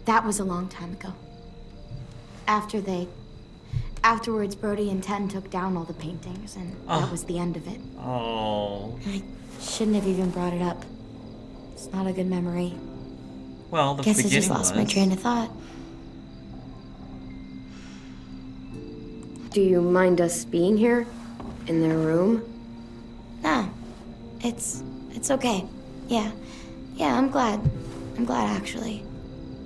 That was a long time ago. Afterwards, Brody and Ten took down all the paintings, and that was the end of it. Oh. I shouldn't have even brought it up. It's not a good memory. Well, the Guess beginning I just lost my train of thought. Do you mind us being here? In their room? Nah. It's okay. Yeah, I'm glad. I'm glad, actually.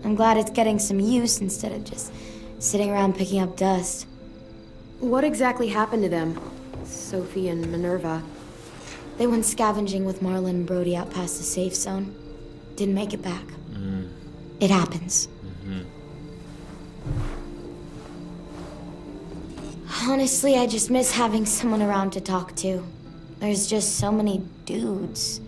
I'm glad it's getting some use instead of just sitting around picking up dust. What exactly happened to them? Sophie and Minerva. They went scavenging with Marlon and Brody out past the safe zone. Didn't make it back. It happens. Honestly, I just miss having someone around to talk to. There's just so many dudes.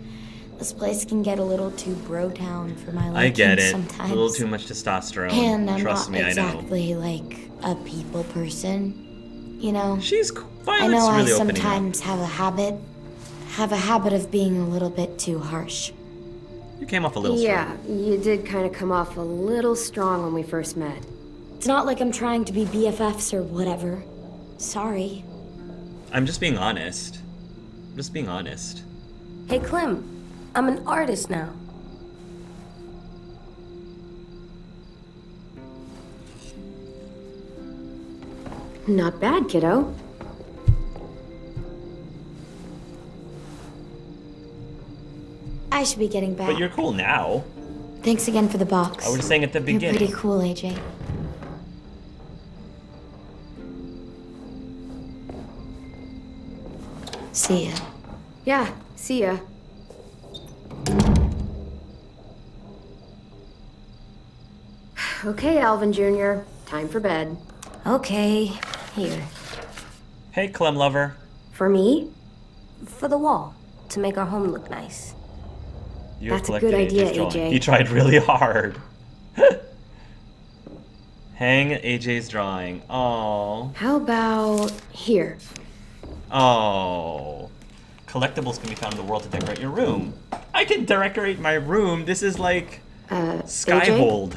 This place can get a little too bro-town for my liking I get it. sometimes. A little too much testosterone. And I'm Trust not me, exactly like a people person, you know? She's I know really I opening sometimes up. have a habit of being a little bit too harsh. You came off a little strong. Yeah, you did kind of come off a little strong when we first met. It's not like I'm trying to be BFFs or whatever. Sorry. I'm just being honest. I'm just being honest. Hey, Clem. I'm an artist now. Not bad, kiddo. I should be getting back. But you're cool now. Thanks again for the box. I was saying at the beginning. You're pretty cool, AJ. See ya. Yeah, see ya. Okay, Alvin Jr., time for bed. Okay, here. Hey, Clem lover. For me? For the wall, to make our home look nice. You That's a collected good idea, AJ's drawing. AJ. He tried really hard. Hang AJ's drawing. Oh. How about here? Oh. Collectibles can be found in the world to decorate your room. I can decorate my room. This is like Skyhold.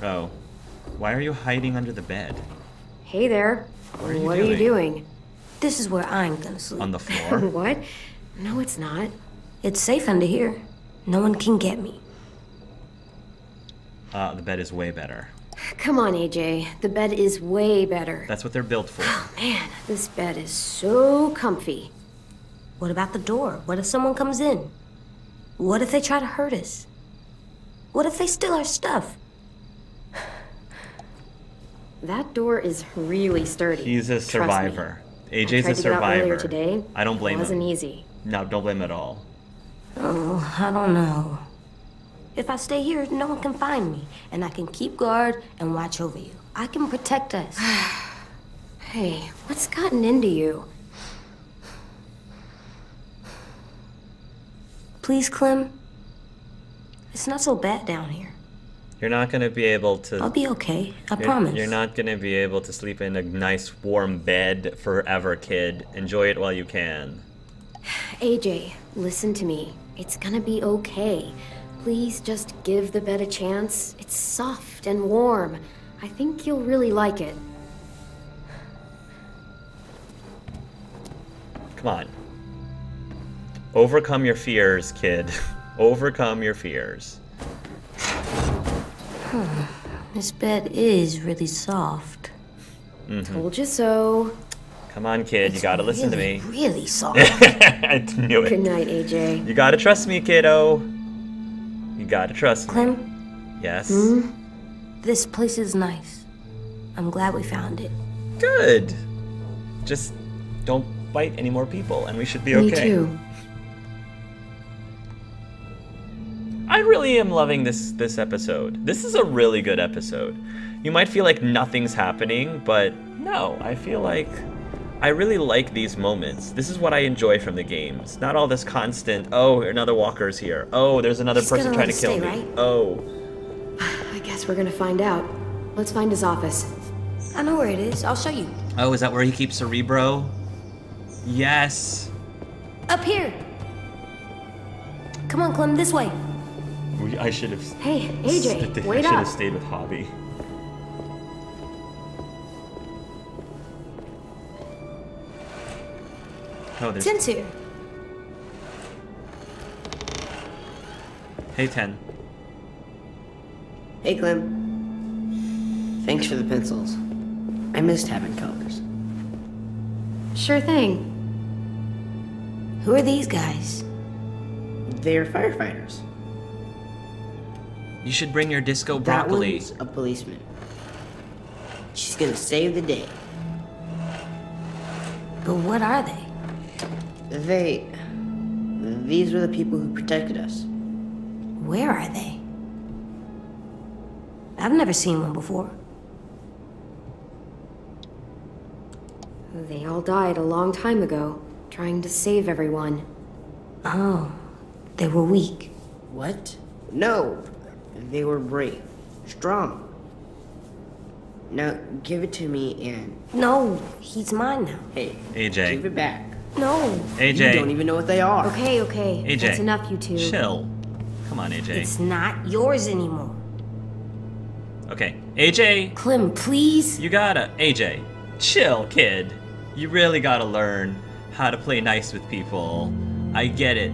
Oh. Why are you hiding under the bed? Hey there. What are you What are you doing? This is where I'm gonna sleep. On the floor? What? No, it's not. It's safe under here. No one can get me. The bed is way better. Come on, AJ. The bed is way better. That's what they're built for. Oh, man, this bed is so comfy. What about the door? What if someone comes in? What if they try to hurt us? What if they steal our stuff? That door is really sturdy. He's a survivor. AJ's I a tried to get out earlier survivor. today. I don't blame It wasn't him. easy. No, don't blame him at all. Oh, I don't know. If I stay here, no one can find me, and I can keep guard and watch over you. I can protect us. Hey, what's gotten into you? Please, Clem. It's not so bad down here. You're not going to be able to... I'll be okay. I promise. You're not going to be able to sleep in a nice warm bed forever, kid. Enjoy it while you can. AJ, listen to me. It's gonna be okay. Please just give the bed a chance. It's soft and warm. I think you'll really like it. Come on. Overcome your fears, kid. Overcome your fears. This bed is really soft. Told you so. Come on, kid. You gotta listen to me. Really soft. I knew Good it. night, AJ. You gotta trust me, kiddo. You gotta trust me. Clem, Yes? this place is nice. I'm glad we found it. Good. Just don't bite any more people and we should be okay. Me too. I really am loving this episode. This is a really good episode. You might feel like nothing's happening, but no, I feel like I really like these moments. This is what I enjoy from the game. It's not all this constant, oh, another walker's here. Oh, there's another He's person gonna trying let to kill us me. stay, right? Oh. I guess we're gonna find out. Let's find his office. I know where it is. I'll show you. Oh, is that where he keeps Cerebro? Yes. Up here. Come on, Clem, this way. I should have. Hey, AJ, wait I should up. have stayed with Hobby. Oh, there's. Ten's here. Hey, 10. Hey, Clem. Thanks for the pencils. I missed having colors. Sure thing. Who are these guys? They're firefighters. You should bring your disco That broccoli. one's a policeman. She's gonna save the day. But what are they? These were the people who protected us. Where are they? I've never seen one before. They all died a long time ago, trying to save everyone. Oh, they were weak. What? No, they were brave, strong. Now give it to me and No, he's mine now. hey, AJ. give it back. No, AJ. You don't even know what they are. Okay, AJ. that's enough, you two. Chill. Come on, AJ. it's not yours anymore. Okay, AJ. Clem, please. You gotta, AJ, chill, kid. You really gotta learn how to play nice with people. I get it.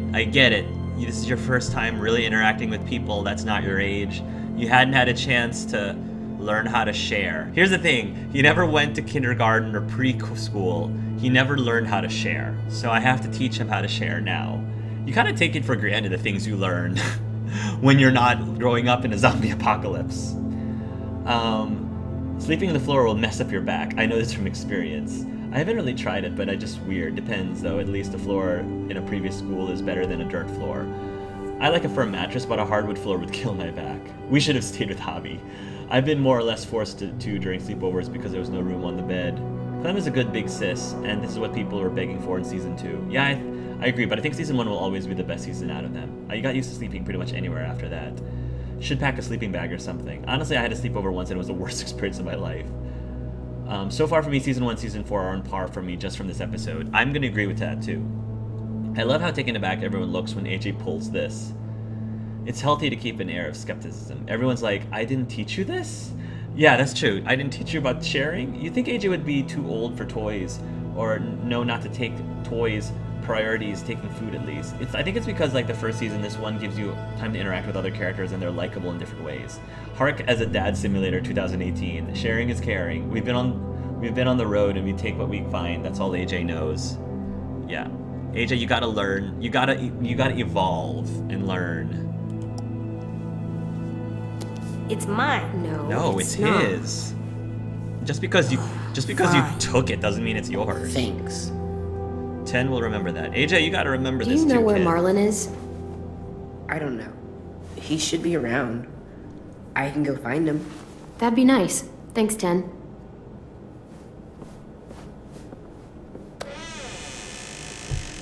This is your first time really interacting with people that's not your age. You hadn't had a chance to learn how to share. Here's the thing, he never went to kindergarten or preschool. He never learned how to share. So I have to teach him how to share now. You kind of take it for granted the things you learn when you're not growing up in a zombie apocalypse. Sleeping on the floor will mess up your back. I know this from experience. I haven't really tried it, but I just weird. Depends, though. At least a floor in a previous school is better than a dirt floor. I like a firm mattress, but a hardwood floor would kill my back. We should have stayed with Hobby. I've been more or less forced to during sleepovers because there was no room on the bed. Clem is a good big sis, and this is what people were begging for in Season 2. Yeah, I agree, but I think Season 1 will always be the best season out of them. You got used to sleeping pretty much anywhere after that. Should pack a sleeping bag or something. Honestly, I had to sleep over once and it was the worst experience of my life. So far for me, Season 1, Season 4 are on par for me just from this episode. I'm going to agree with that too. I love how taken aback everyone looks when AJ pulls this. It's healthy to keep an air of skepticism. Everyone's like, I didn't teach you this? Yeah, that's true. I didn't teach you about sharing? You think AJ would be too old for toys or know not to take toys priorities, taking food at least. I think it's because like the first season, this one gives you time to interact with other characters and they're likable in different ways. Hark as a dad simulator 2018. Sharing is caring. We've been on the road and we take what we find. That's all AJ knows. Yeah. AJ, you gotta learn. You gotta evolve and learn. It's mine. No, it's not. his. Just because you Fine. took it doesn't mean it's yours. Thanks. 10 will remember that. AJ, you gotta remember Do this you know too, where kid. Marlon is? I don't know. He should be around. I can go find him. That'd be nice. Thanks, Ten.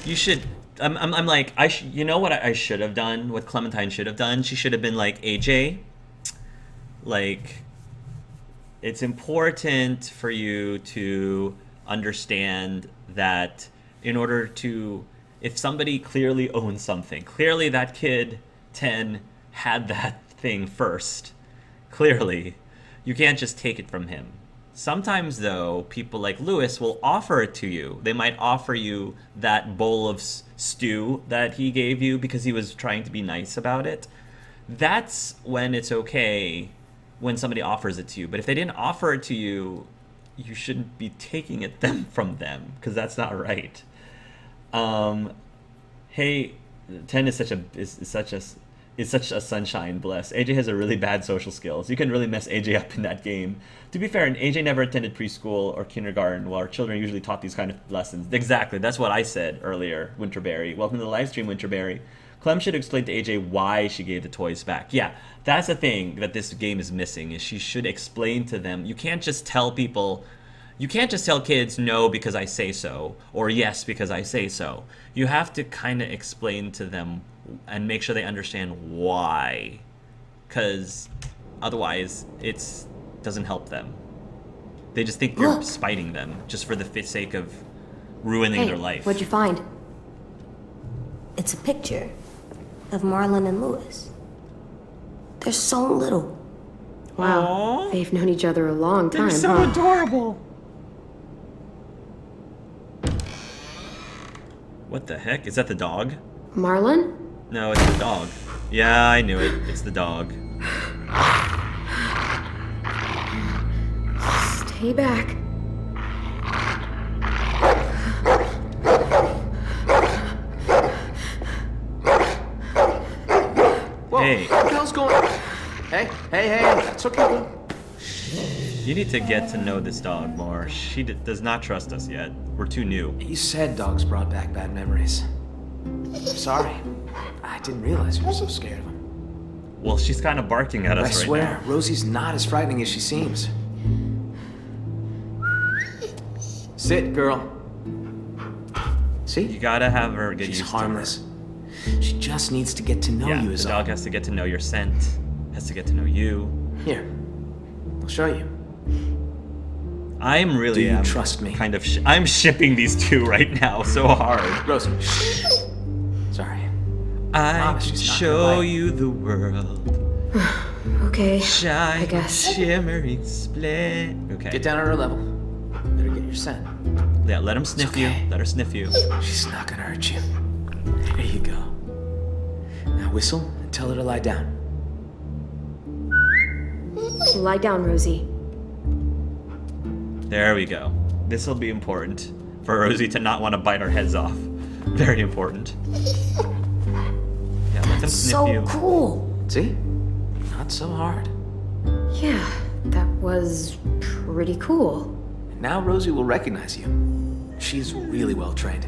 You should. I'm like, you know what I should have done? What Clementine should have done? She should have been like, AJ, like, it's important for you to understand that in order to, if somebody clearly owns something, clearly that kid 10 had that thing first. Clearly, you can't just take it from him. Sometimes, though, people like Lewis will offer it to you. They might offer you that bowl of stew that he gave you because he was trying to be nice about it. That's when it's okay when somebody offers it to you. But if they didn't offer it to you, you shouldn't be taking it from them because that's not right. Hey, 10 is such a sunshine, bless. AJ has a really bad social skills. You can really mess AJ up in that game. To be fair, AJ never attended preschool or kindergarten, while our children usually taught these kind of lessons. Exactly, that's what I said earlier, Winterberry. Welcome to the live stream, Winterberry. Clem should explain to AJ why she gave the toys back. Yeah, that's the thing that this game is missing, is she should explain to them. You can't just tell people, you can't just tell kids no because I say so, or yes because I say so. You have to kind of explain to them and make sure they understand why, because otherwise it doesn't help them. They just think you're spiting them just for the sake of ruining Hey, their life. what'd you find? It's a picture. of Marlon and Louis. They're so little. Wow. Aww. They've known each other a long time, They're so huh? adorable. What the heck? Is that the dog? Marlon? No, it's the dog. Yeah, I knew it. It's the dog. Stay back. Whoa, Hey. what the hell's going on? Hey, it's okay. You need to get to know this dog more. She does not trust us yet. We're too new. You said dogs brought back bad memories. I'm sorry. I didn't realize you were so scared of them. Well, she's kind of barking at us I right swear, now. Rosie's not as frightening as she seems. Sit, girl. See? You gotta have her get She's used harmless. She just needs to get to know to her. you Yeah, as the all. dog has to get to know your scent. Has to get to know you. Here, I'll show you. I'm really Do you trust me? kind of I'm shipping these two right now so hard. Rosie. Sorry. I Promise can she's not show gonna bite. you the world. Okay, Shine, guess. shimmering, splendid. Okay. Get down at her level. Better get your scent. Yeah, let him sniff okay. you. Let her sniff you. She's not gonna hurt you. There you go. Now whistle and tell her to lie down. lie down, Rosie. There we go. This will be important for Rosie to not want to bite our heads off. Very important. Yeah, let them sniff So you. cool. See? Not so hard. Yeah, that was pretty cool. And now Rosie will recognize you. She's really well trained.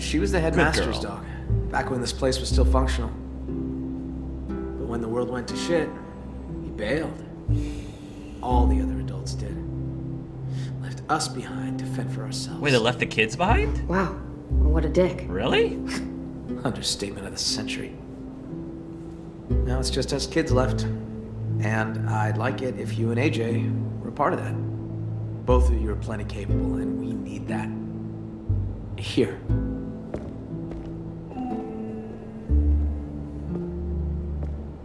She was the headmaster's girl. dog, back when this place was still functional. But when the world went to shit, he bailed. All the other adults did. Left us behind to fend for ourselves. Wait, they left the kids behind? Wow, what a dick. Really? Understatement of the century. Now it's just us kids left. And I'd like it if you and AJ were a part of that. Both of you are plenty capable, and we need that. Here.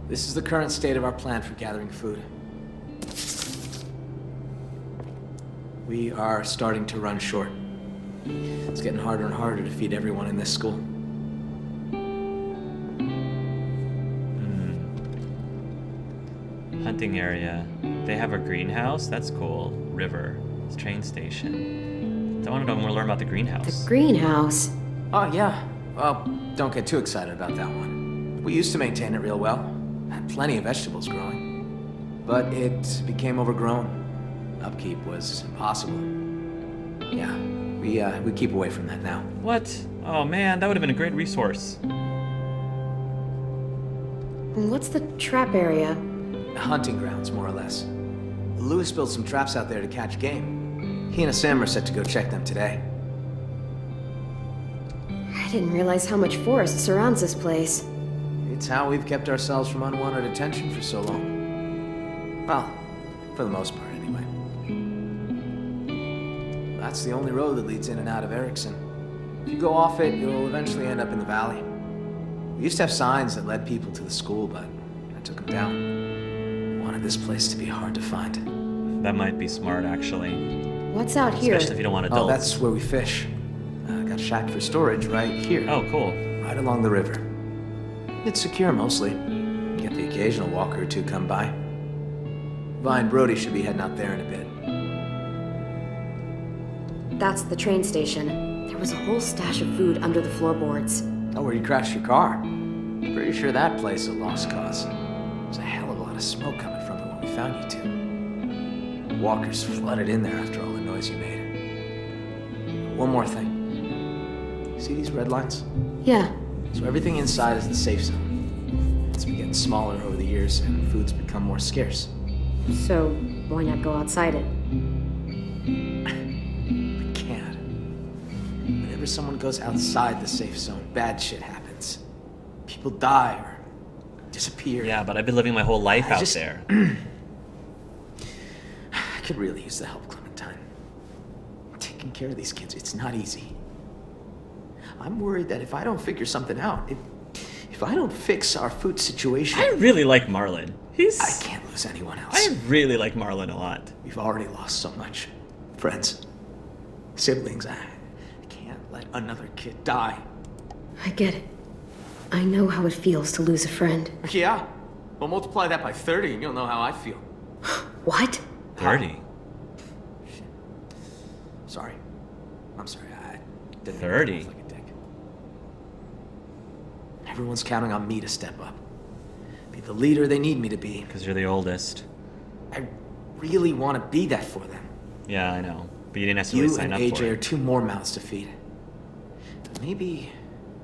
This is the current state of our plan for gathering food. We are starting to run short. It's getting harder and harder to feed everyone in this school. Hunting area. They have a greenhouse? That's cool. River. Train station. I want to learn about the greenhouse. The greenhouse. Oh, yeah. Well, don't get too excited about that one. We used to maintain it real well. Had plenty of vegetables growing. But it became overgrown. Upkeep was impossible. Yeah, we keep away from that now. What? Oh man, that would have been a great resource. What's the trap area? Hunting grounds, more or less. Louis built some traps out there to catch game. He and Sam are set to go check them today. I didn't realize how much forest surrounds this place. It's how we've kept ourselves from unwanted attention for so long. Well, for the most part, anyway. That's the only road that leads in and out of Erickson. If you go off it, you'll eventually end up in the valley. We used to have signs that led people to the school, but I took them down. Wanted this place to be hard to find. That might be smart, actually. What's out here? Especially if you don't want adults. Oh, that's where we fish. Got a shack for storage right here. Oh, cool. Right along the river. It's secure mostly. Get the occasional walker or two come by. Vi and Brody should be heading out there in a bit. That's the train station. There was a whole stash of food under the floorboards. Oh, where you crashed your car. Pretty sure that place is a lost cause. There's a hell of a lot of smoke coming from it when we found you two. Walkers flooded in there after all the noise you made. One more thing. See these red lines? Yeah. So everything inside is the safe zone. It's been getting smaller over the years and food's become more scarce. So, why not go outside it? We can't. Whenever someone goes outside the safe zone, bad shit happens. People die or disappear. Yeah, but I've been living my whole life out just- there. I could really use the help, Clementine. Taking care of these kids, it's not easy. I'm worried that if I don't figure something out, If I don't fix our food situation... I really like Marlon. I can't lose anyone else. I really like Marlon a lot. We've already lost so much. Friends. Siblings. I can't let another kid die. I get it. I know how it feels to lose a friend. Yeah. Well, multiply that by 30 and you'll know how I feel. What? 30? Shit. Sorry. I'm sorry. I didn't 30? Like a dick. Everyone's counting on me to step up. Be the leader they need me to be. Because you're the oldest. I really want to be that for them. Yeah, I know. But you didn't necessarily sign up for it. You and AJ are 2 more mouths to feed. But maybe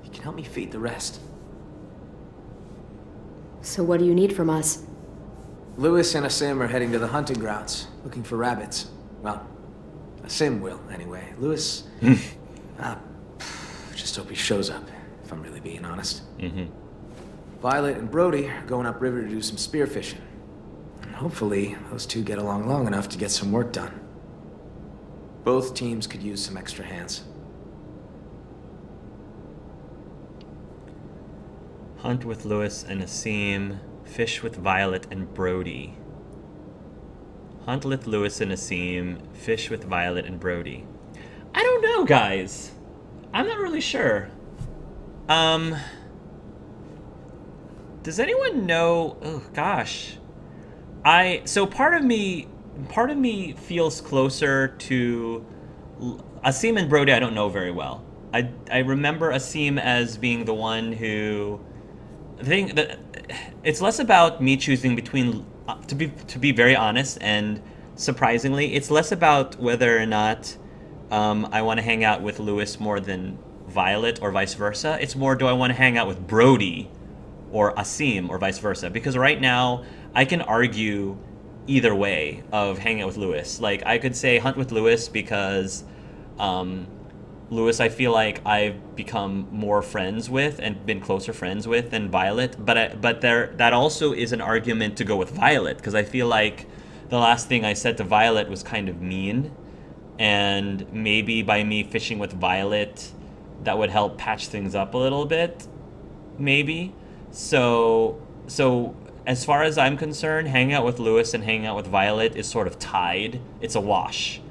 you can help me feed the rest. So what do you need from us? Lewis and Asim are heading to the hunting grounds, looking for rabbits. Well, Asim will, anyway. Lewis... just hope he shows up, if I'm really being honest. Violet and Brody are going upriver to do some spearfishing. And hopefully, those 2 get along long enough to get some work done. Both teams could use some extra hands. Hunt with Lewis and Asim. Fish with Violet and Brody. Hunt with Lewis and Asim. Fish with Violet and Brody. I don't know, guys. I'm not really sure. Does anyone know? Oh gosh. So part of me feels closer to Asim and Brody. I don't know very well. I remember Asim as being the one who... I think that it's less about me choosing between, to be very honest, and surprisingly, it's less about whether or not I want to hang out with Lewis more than Violet or vice versa. It's more, do I want to hang out with Brody or Asim or vice versa? Because right now, I can argue either way of hanging out with Lewis. Like, I could say hunt with Lewis because Lewis, I feel like I've become more friends with and been closer friends with than Violet. But that also is an argument to go with Violet, because I feel like the last thing I said to Violet was kind of mean. And maybe by me fishing with Violet, that would help patch things up a little bit. Maybe. So as far as I'm concerned, hanging out with Lewis and hanging out with Violet is sort of tied. It's a wash.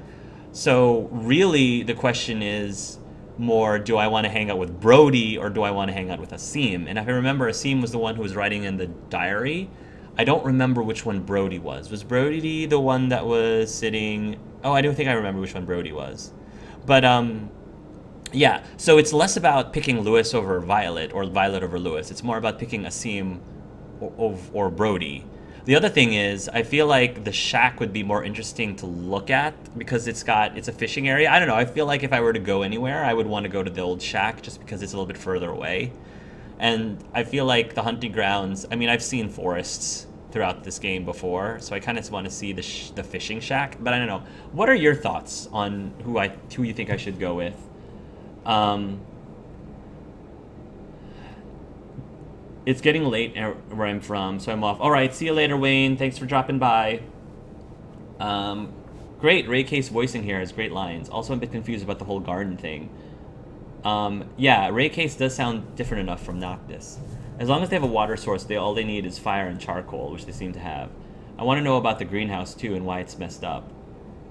So really the question is more, do I want to hang out with Brody or do I want to hang out with Asim? And if I remember, Asim was the one who was writing in the diary. I don't remember which one Brody was. Was Brody the one that was sitting... Oh, I don't think I remember which one Brody was. But, yeah. So it's less about picking Lewis over Violet or Violet over Lewis. It's more about picking Asim or Brody. The other thing is, I feel like the shack would be more interesting to look at because it's a fishing area. I don't know. I feel like if I were to go anywhere, I would want to go to the old shack just because it's a little bit further away. And I feel like the hunting grounds, I mean, I've seen forests throughout this game before, so I kind of want to see the fishing shack, but I don't know. What are your thoughts on who you think I should go with? It's getting late where I'm from, so I'm off. All right, see you later, Wayne. Thanks for dropping by. Great, Ray Case voicing here has great lines. Also, I'm a bit confused about the whole garden thing. Yeah, Ray Case does sound different enough from Noctis. As long as they have a water source, all they need is fire and charcoal, which they seem to have. I want to know about the greenhouse, too, and why it's messed up.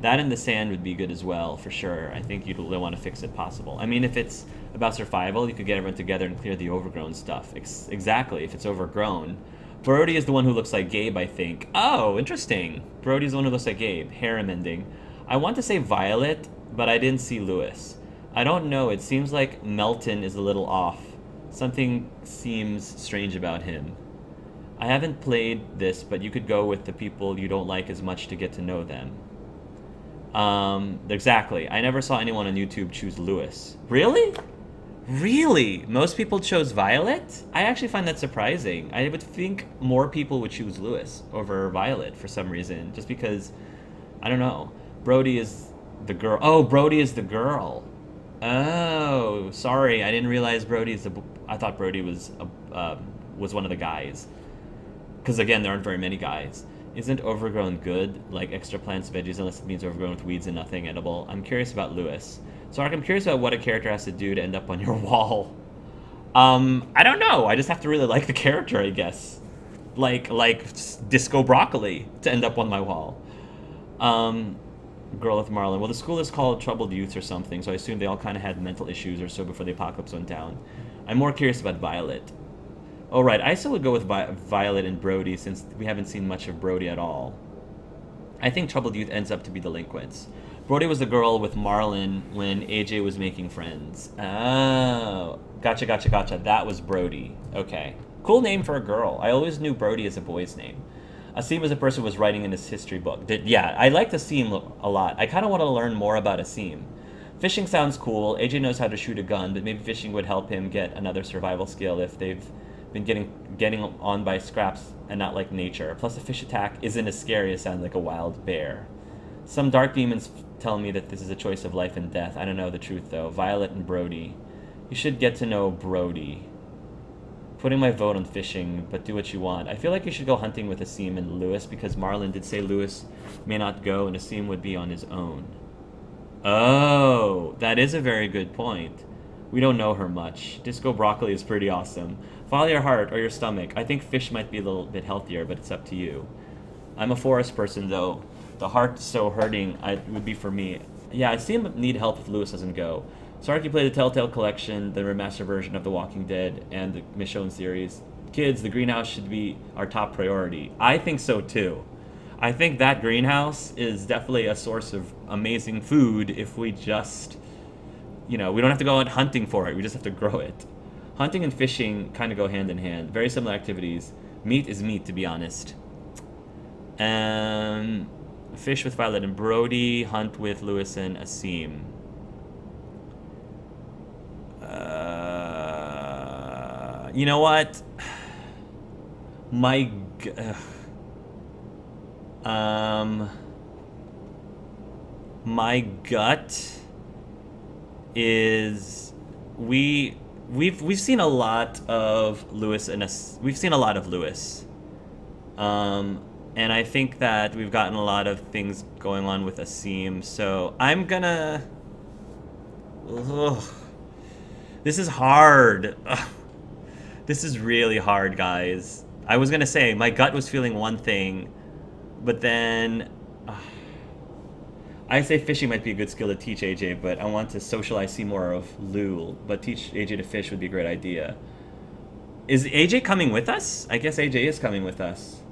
That and the sand would be good as well, for sure. I think you'd want to fix it possible. I mean, if it's about survival, you could get everyone together and clear the overgrown stuff. Exactly, if it's overgrown. Brody is the one who looks like Gabe, I think. Oh, interesting. Brody's the one who looks like Gabe. Hair amending. I want to say Violet, but I didn't see Lewis. I don't know. It seems like Melton is a little off. Something seems strange about him. I haven't played this, but you could go with the people you don't like as much to get to know them. Exactly. I never saw anyone on YouTube choose Lewis. Really? Really? Most people chose Violet? I actually find that surprising. I would think more people would choose Lewis over Violet for some reason. Just because, I don't know. Brody is the girl. Oh, Brody is the girl. Oh, sorry. I didn't realize Brody is I thought Brody was one of the guys. Because again, there aren't very many guys. Isn't overgrown good, like extra plants, veggies, unless it means overgrown with weeds and nothing edible? I'm curious about Lewis. So I'm curious about what a character has to do to end up on your wall. I don't know. I just have to really like the character, I guess. Like Disco Broccoli to end up on my wall. Girl with Marlin. Well, the school is called Troubled Youth or something, so I assume they all kind of had mental issues or so before the apocalypse went down. I'm more curious about Violet. Oh, right. I still would go with Violet and Brody since we haven't seen much of Brody at all. I think Troubled Youth ends up to be delinquents. Brody was the girl with Marlin when AJ was making friends. Oh. Gotcha. That was Brody. Okay. Cool name for a girl. I always knew Brody as a boy's name. Asim was a person who was writing in his history book. Yeah, I liked Asim a lot. I kind of want to learn more about Asim. Fishing sounds cool. AJ knows how to shoot a gun, but maybe fishing would help him get another survival skill if they've been getting on by scraps and not like nature. Plus, a fish attack isn't as scary as sounds like a wild bear. Some dark demons tell me that this is a choice of life and death. I don't know the truth, though. Violet and Brody. You should get to know Brody. Putting my vote on fishing, but do what you want. I feel like you should go hunting with Asim and Lewis because Marlin did say Lewis may not go and Asim would be on his own. Oh, that is a very good point. We don't know her much. Disco Broccoli is pretty awesome. Follow your heart or your stomach. I think fish might be a little bit healthier, but it's up to you. I'm a forest person, though. The heart's so hurting, it would be for me. Yeah, I see him need help if Lewis doesn't go. Sarky played the Telltale Collection, the remastered version of The Walking Dead, and the Michonne series. Kids, the greenhouse should be our top priority. I think so, too. I think that greenhouse is definitely a source of amazing food if we just, you know, we don't have to go out hunting for it. We just have to grow it. Hunting and fishing kind of go hand in hand. Very similar activities. Meat is meat, to be honest. Fish with Violet and Brody. Hunt with Lewis and Asim. You know what? My gut is we've seen a lot of Lewis and we've seen a lot of Lewis. And I think that we've gotten a lot of things going on with Asim, so I'm gonna... Ugh. This is hard. Ugh. This is really hard, guys. I was gonna say, my gut was feeling one thing, but then... I say fishing might be a good skill to teach AJ, but I want to socialize, see more of Lou, but teach AJ to fish would be a great idea. Is AJ coming with us? I guess AJ is coming with us.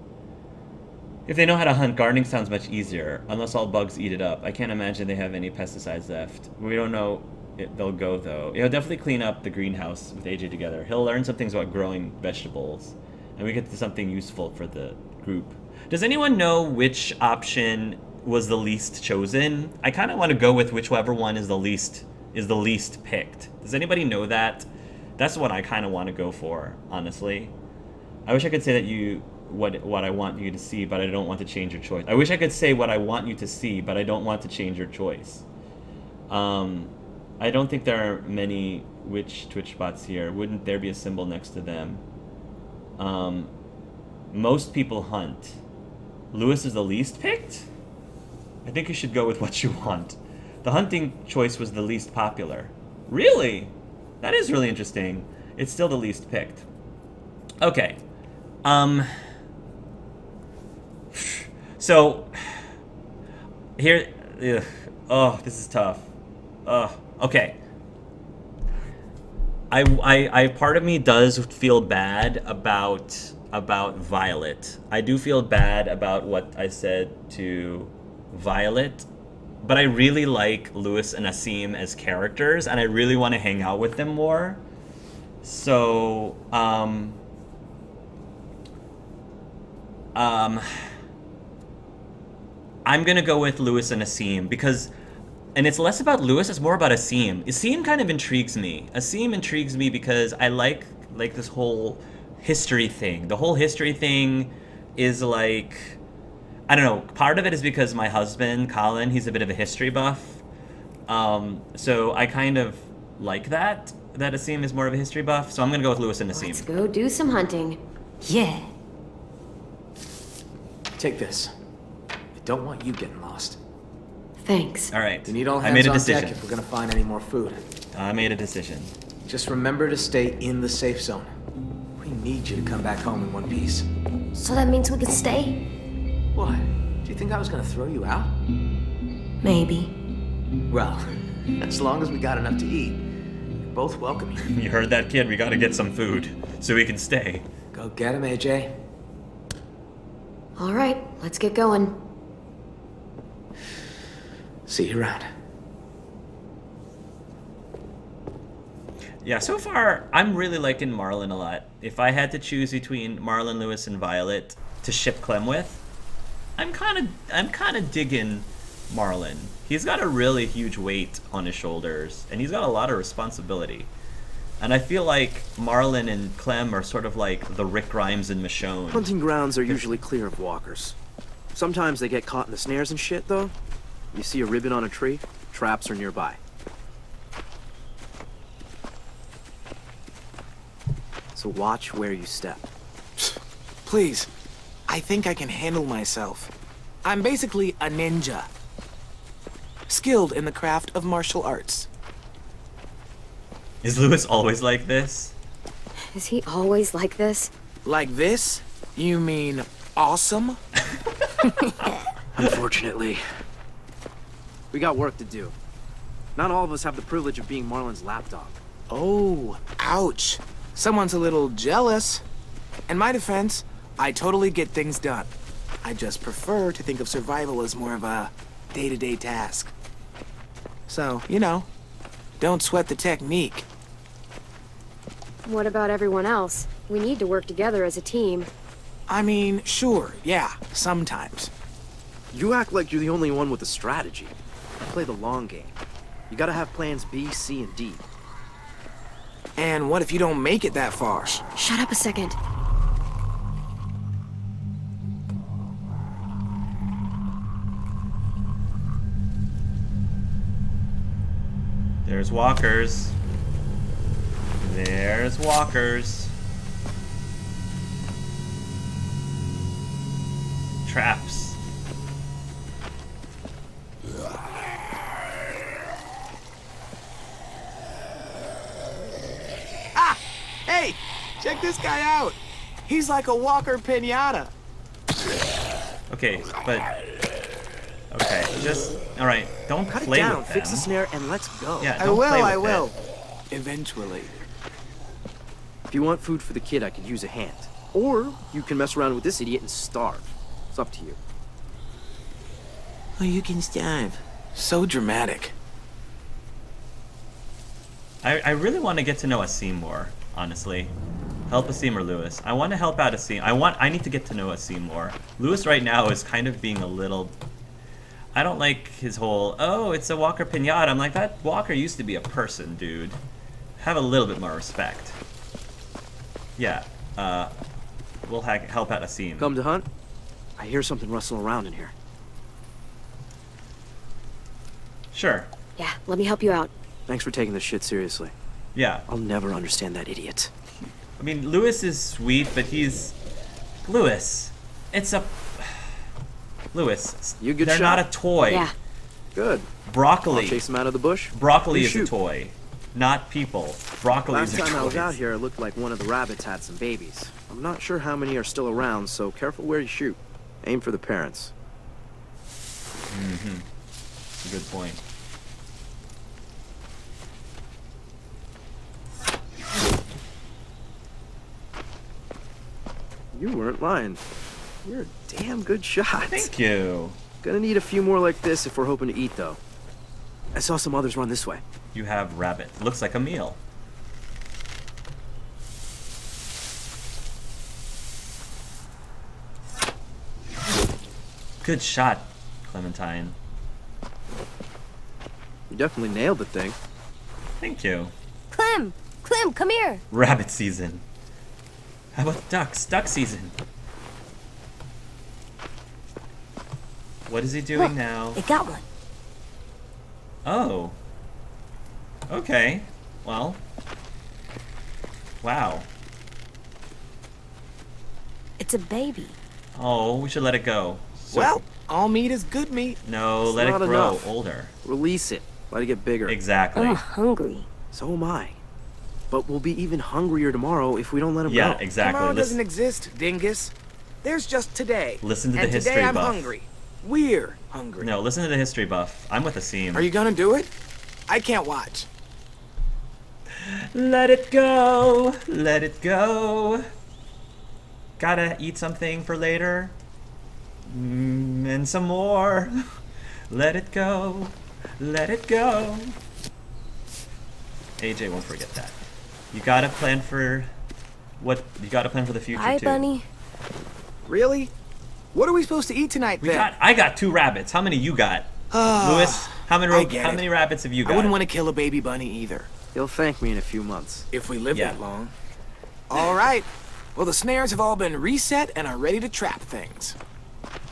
If they know how to hunt, gardening sounds much easier, unless all bugs eat it up. I can't imagine they have any pesticides left. We don't know if they'll go, though. He'll definitely clean up the greenhouse with AJ together. He'll learn some things about growing vegetables, and we get to something useful for the group. Does anyone know which option was the least chosen? I kind of want to go with whichever one is the least picked. Does anybody know that? That's what I kind of want to go for, honestly. I wish I could say that what I want you to see, but I don't want to change your choice. I wish I could say what I want you to see, but I don't want to change your choice. I don't think there are many witch Twitch bots here. Wouldn't there be a symbol next to them? Most people hunt. Lewis is the least picked? I think you should go with what you want. The hunting choice was the least popular. Really? That is really interesting. It's still the least picked. Okay. So, here, oh, this is tough. Okay. I part of me does feel bad about Violet. I do feel bad about what I said to Violet, but I really like Lewis and Asim as characters, and I really want to hang out with them more. So, I'm gonna go with Lewis and Asim because, and it's less about Lewis, it's more about Asim. Asim kind of intrigues me. Asim intrigues me because I like this whole history thing. The whole history thing is like, I don't know, part of it is because my husband, Colin, he's a bit of a history buff. So I kind of like that Asim is more of a history buff. So I'm gonna go with Lewis and Asim. Let's go do some hunting. Yeah. Take this. I don't want you getting lost. Thanks. All right. We need all I made hands a on decision. deck if we're gonna find any more food. I made a decision. Just remember to stay in the safe zone. We need you to come back home in one piece. So that means we can stay? What? Do you think I was gonna throw you out? Maybe. Well, as long as we got enough to eat, you're both welcome here. You heard that, kid? We gotta get some food so we can stay. Go get him, AJ. All right, let's get going. See you around. Yeah, so far, I'm really liking Marlon a lot. If I had to choose between Marlon, Lewis, and Violet to ship Clem with, I'm kind of digging Marlon. He's got a really huge weight on his shoulders, and he's got a lot of responsibility. And I feel like Marlon and Clem are sort of like the Rick Grimes and Michonne. Hunting grounds are usually clear of walkers. Sometimes they get caught in the snares and shit, though. You see a ribbon on a tree, traps are nearby. So watch where you step. Please, I think I can handle myself. I'm basically a ninja. Skilled in the craft of martial arts. Is Lewis always like this? Is he always like this? Like this? You mean awesome? Unfortunately. We got work to do. Not all of us have the privilege of being Marlon's lapdog. Oh, ouch. Someone's a little jealous. In my defense, I totally get things done. I just prefer to think of survival as more of a day-to-day task. So, you know, don't sweat the technique. What about everyone else? We need to work together as a team. I mean, sure, yeah, sometimes. You act like you're the only one with a strategy. Play the long game. You gotta have plans B, C, and D. And what if you don't make it that far? Shut up a second. There's walkers. There's walkers. Traps. Ah! Hey! Check this guy out! He's like a walker pinata. Okay, but... Okay, just... Alright, don't Cut it play down, with them. fix the snare, and let's go. Yeah, I don't play will, with I it. will. Eventually. If you want food for the kid, I could use a hand. Or you can mess around with this idiot and starve. It's up to you. Oh, you can starve. So dramatic. I really want to get to know Asim more, honestly. Help Asim or Lewis. I want to help out Asim. I need to get to know Asim more. Lewis right now is kind of being a little... I don't like his whole, oh, it's a walker pinata. I'm like, that walker used to be a person, dude. Have a little bit more respect. Yeah, we'll help out Asim. Come to hunt? I hear something rustle around in here. Sure. Yeah, let me help you out. Thanks for taking this shit seriously. Yeah. I'll never understand that idiot. I mean, Lewis is sweet, but he's... Lewis. It's a... Lewis. You a good They're shot? not a toy. Yeah. Good. Broccoli. I'll chase him out of the bush. Broccoli You is a shoot. toy, not people. Broccoli is Last a time toy. I was out here, it looked like one of the rabbits had some babies. I'm not sure how many are still around, so careful where you shoot. Aim for the parents. Mm-hmm. Good point. You weren't lying. You're a damn good shot. Thank you. Gonna need a few more like this if we're hoping to eat, though. I saw some others run this way. You have rabbit. Looks like a meal. Good shot, Clementine. You definitely nailed the thing. Thank you. Clem! Clem, come here! Rabbit season. How about ducks? Duck season. What is he doing Look, now? It got one. Oh. Okay. Well. Wow. It's a baby. Oh, we should let it go. So- Well, all meat is good meat. No, It's let it not grow enough. older. Release it. Let it get bigger. Exactly. I'm hungry. So am I. But we'll be even hungrier tomorrow if we don't let him go. Yeah, exactly. Tomorrow doesn't exist, dingus. Yeah, Tomorrow exactly. doesn't exist, dingus. There's just today. Listen to the and history today I'm buff. hungry. We're hungry. No, listen to the history buff. I'm with Asim. Are you gonna do it? I can't watch. Let it go. Let it go. Gotta eat something for later. And some more. Let it go. Let it go. AJ won't forget that. You gotta plan for you gotta plan for the future Hi, too. Bunny. Really? What are we supposed to eat tonight then? I got 2 rabbits. How many you got? Lewis, how many rabbits have you got? I wouldn't want to kill a baby bunny either. He'll thank me in a few months. If we live Yeah. that long. All right. Well, the snares have all been reset and are ready to trap things.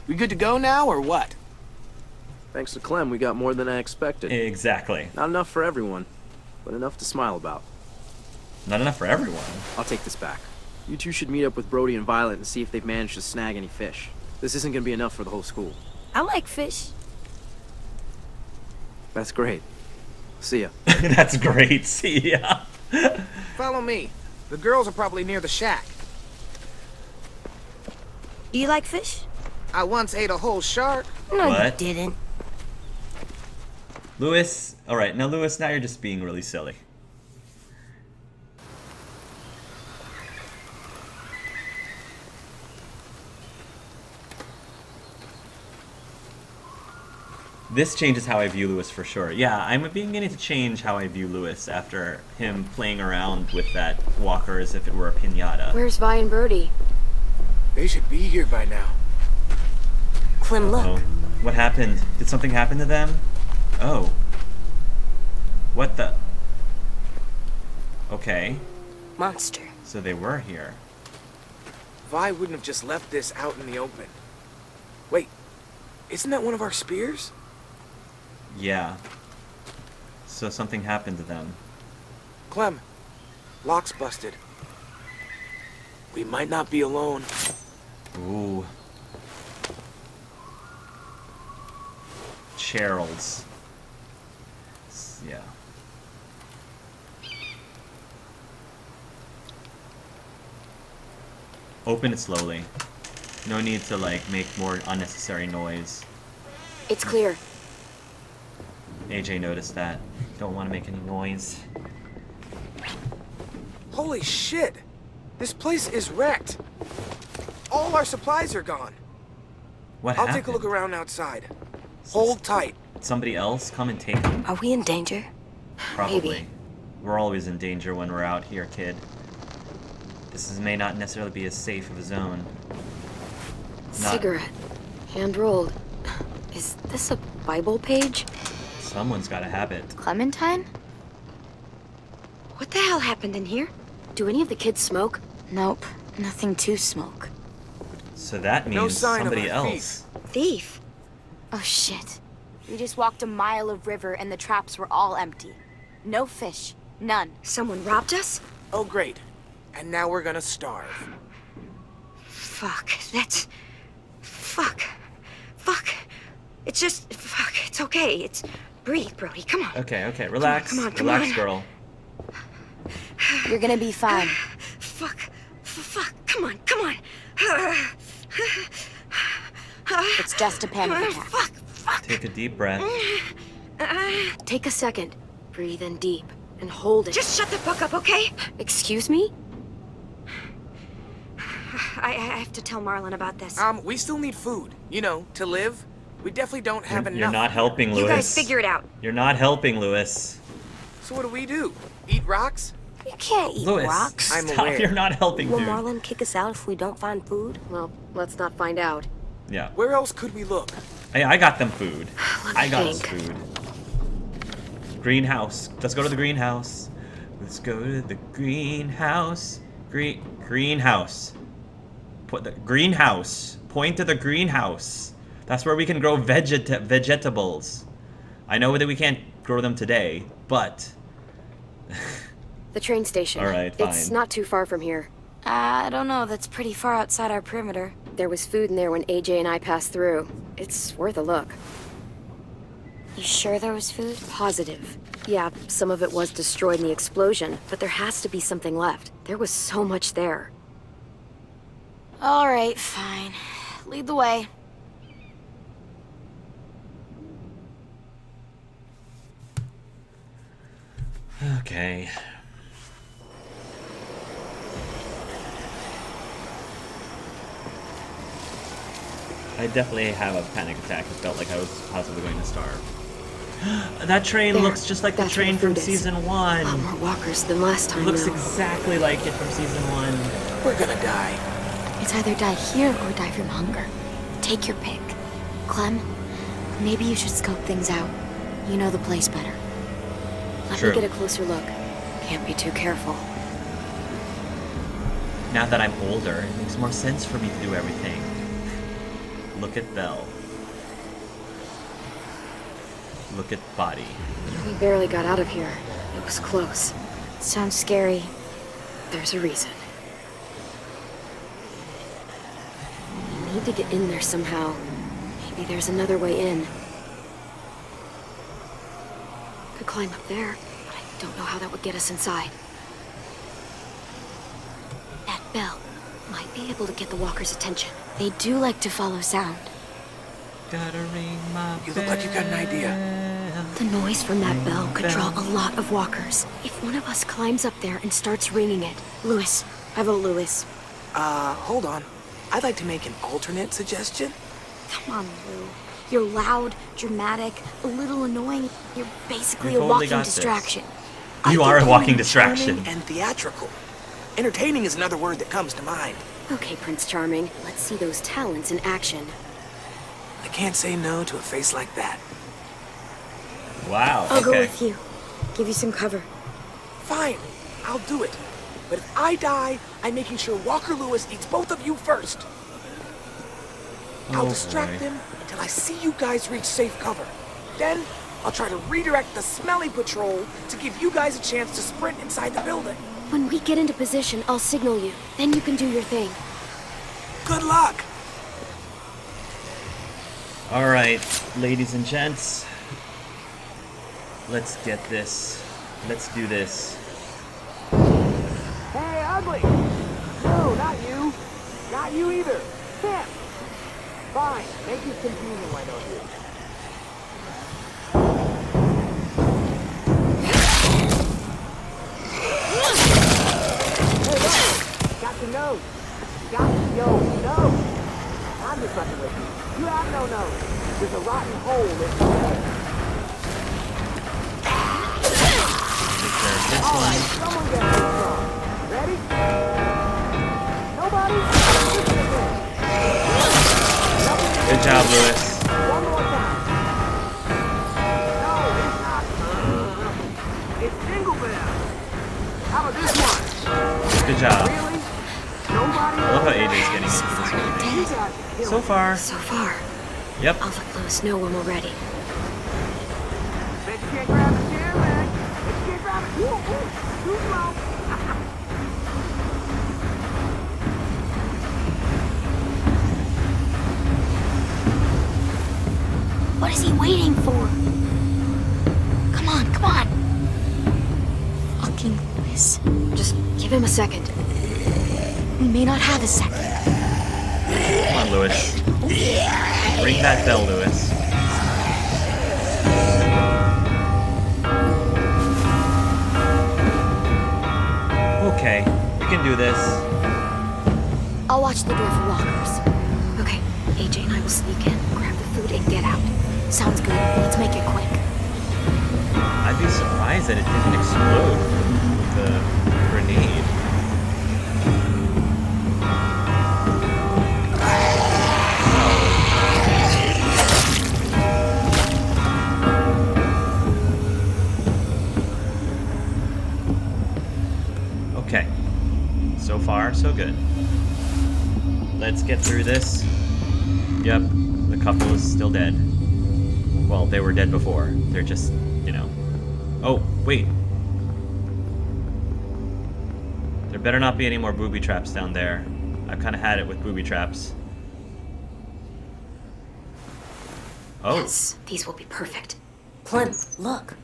We good to go now, or what? Thanks to Clem, we got more than I expected. Exactly. Not enough for everyone, but enough to smile about. Not enough for everyone. I'll take this back. You two should meet up with Brody and Violet and see if they've managed to snag any fish. This isn't gonna be enough for the whole school. I like fish. That's great. See ya. That's great. See ya. Follow me. The girls are probably near the shack. Do you like fish? I once ate a whole shark. No, What? you didn't. Lewis. All right, now Lewis, now you're just being really silly. This changes how I view Lewis for sure. Yeah, I'm beginning to change how I view Lewis after him playing around with that walker as if it were a pinata. Where's Vi and Brody? They should be here by now. Clem, look. Oh, what happened? Did something happen to them? Oh. What the? Okay, Monster. so they were here. Vi wouldn't have just left this out in the open. Wait, isn't that one of our spears? Yeah. So something happened to them. Clem, lock's busted. We might not be alone. Ooh. Cheryl's. Yeah. Open it slowly. No need to, like, make more unnecessary noise. It's clear. AJ noticed that. Don't want to make any noise. Holy shit! This place is wrecked. All our supplies are gone. What I'll happened? take a look around outside. Hold tight. Somebody else come and take them? Are we in danger? Probably. Maybe. We're always in danger when we're out here, kid. May not necessarily be as safe of a zone. Cigarette. Hand-rolled. Is this a Bible page? Someone's gotta have it. Clementine? What the hell happened in here? Do any of the kids smoke? Nope. Nothing to smoke. So that means No sign of somebody a else. Thief. Oh shit. We just walked a mile of river and the traps were all empty. No fish. None. Someone robbed us? Oh, great. And now we're gonna starve. Fuck. That's... Fuck. Fuck. It's just... Fuck. It's okay. It's... Breathe, Brody. Come on. Okay, okay, relax. Come on, come relax, on. girl. You're gonna be fine. Fuck. Fuck. Come on. Come on. It's just a panic attack. Fuck. Take a deep breath. Take a second. Breathe in deep. And hold it. Just shut the fuck up, okay? Excuse me? I have to tell Marlon about this. We still need food. You know, to live. We definitely don't have enough. You're not helping, Lewis. You guys figure it out. You're not helping, Lewis. So what do? Eat rocks? You can't eat Lewis, rocks. I'm stop. aware. You're not helping, Will dude. Marlon kick us out if we don't find food? Well, let's not find out. Yeah. Where else could we look? Hey, I got them food. Let me I got us think. food. Greenhouse. Let's go to the greenhouse. Let's go to the greenhouse. Greenhouse. Put the greenhouse. Point to the greenhouse. That's where we can grow vegetables. I know that we can't grow them today, but The train station. All right, It's fine. not too far from here. I don't know. That's pretty far outside our perimeter. There was food in there when AJ and I passed through. It's worth a look. You sure there was food? Positive. Yeah, some of it was destroyed in the explosion, but there has to be something left. There was so much there. All right, fine. Lead the way. Okay. I definitely have a panic attack. It felt like I was possibly going to starve. That train There. looks just like the That's where train the from food is. season A 1. lot more walkers than last time, Looks though. exactly like it from season 1. We're gonna die. It's either die here or die from hunger. Take your pick. Clem, maybe you should scope things out. You know the place better. Let True. me get a closer look. Can't be too careful. Now that I'm older, it makes more sense for me to do everything. Look at Belle. Look at Body. We barely got out of here. It was close. Sounds scary. There's a reason. We need to get in there somehow. Maybe there's another way in. Could climb up there, but I don't know how that would get us inside. That bell might be able to get the walkers' attention. They do like to follow sound. Gotta ring my You look like you got an idea. The noise from that bell could draw a lot of walkers. If one of us climbs up there and starts ringing it. Lewis. I vote Lewis. Hold on. I'd like to make an alternate suggestion. Come on, Lou. You're loud, dramatic, a little annoying. You're basically We've a only walking got this. distraction. You I are a think walking charming distraction. and theatrical. Entertaining is another word that comes to mind. Okay, Prince Charming. Let's see those talents in action. I can't say no to a face like that. Wow, I'll go okay. with you. Give you some cover. Fine, I'll do it. But if I die, I'm making sure Walker Lewis eats both of you first. I'll Oh, distract boy. him until I see you guys reach safe cover. Then, I'll try to redirect the smelly patrol to give you guys a chance to sprint inside the building. When we get into position, I'll signal you. Then you can do your thing. Good luck! Alright, ladies and gents. Let's get this. Let's do this. Hey, ugly! No, not you. Not you either. Him! Fine, make it confusing, why don't you? Hey, look! Got your nose. Got your nose. I'm just fucking with you. You have no nose. There's a rotten hole in Take care of this All one. right, someone get this wrong. Ready? Nobody? Good job, Lewis. One more time. No, it's not. It's Jingle Bell. How about this one? Good job. Really? Nobody? I love how AJ's getting into this You movie. guys are killing So far. So far, Yep. I'll let Lewis know when we're ready. Bet you can't grab the chair, man. Bet you can't grab it. Too slow. What is he waiting for? Come on, come on. Fucking Lewis. Just give him a second. We may not have a second. Come on, Lewis. Ring that bell, Lewis. Okay, we can do this. I'll watch the door for walkers. Okay, AJ and I will sneak in, grab the food, and get out. Sounds good. Let's make it quick. I'd be surprised that it didn't explode with the grenade. Okay. So far, so good. Let's get through this. Yep, the couple is still dead. Well, they were dead before. They're just, you know. Oh, wait. There better not be any more booby traps down there. I've kind of had it with booby traps. Oh, Yes, these will be perfect. Clem, look.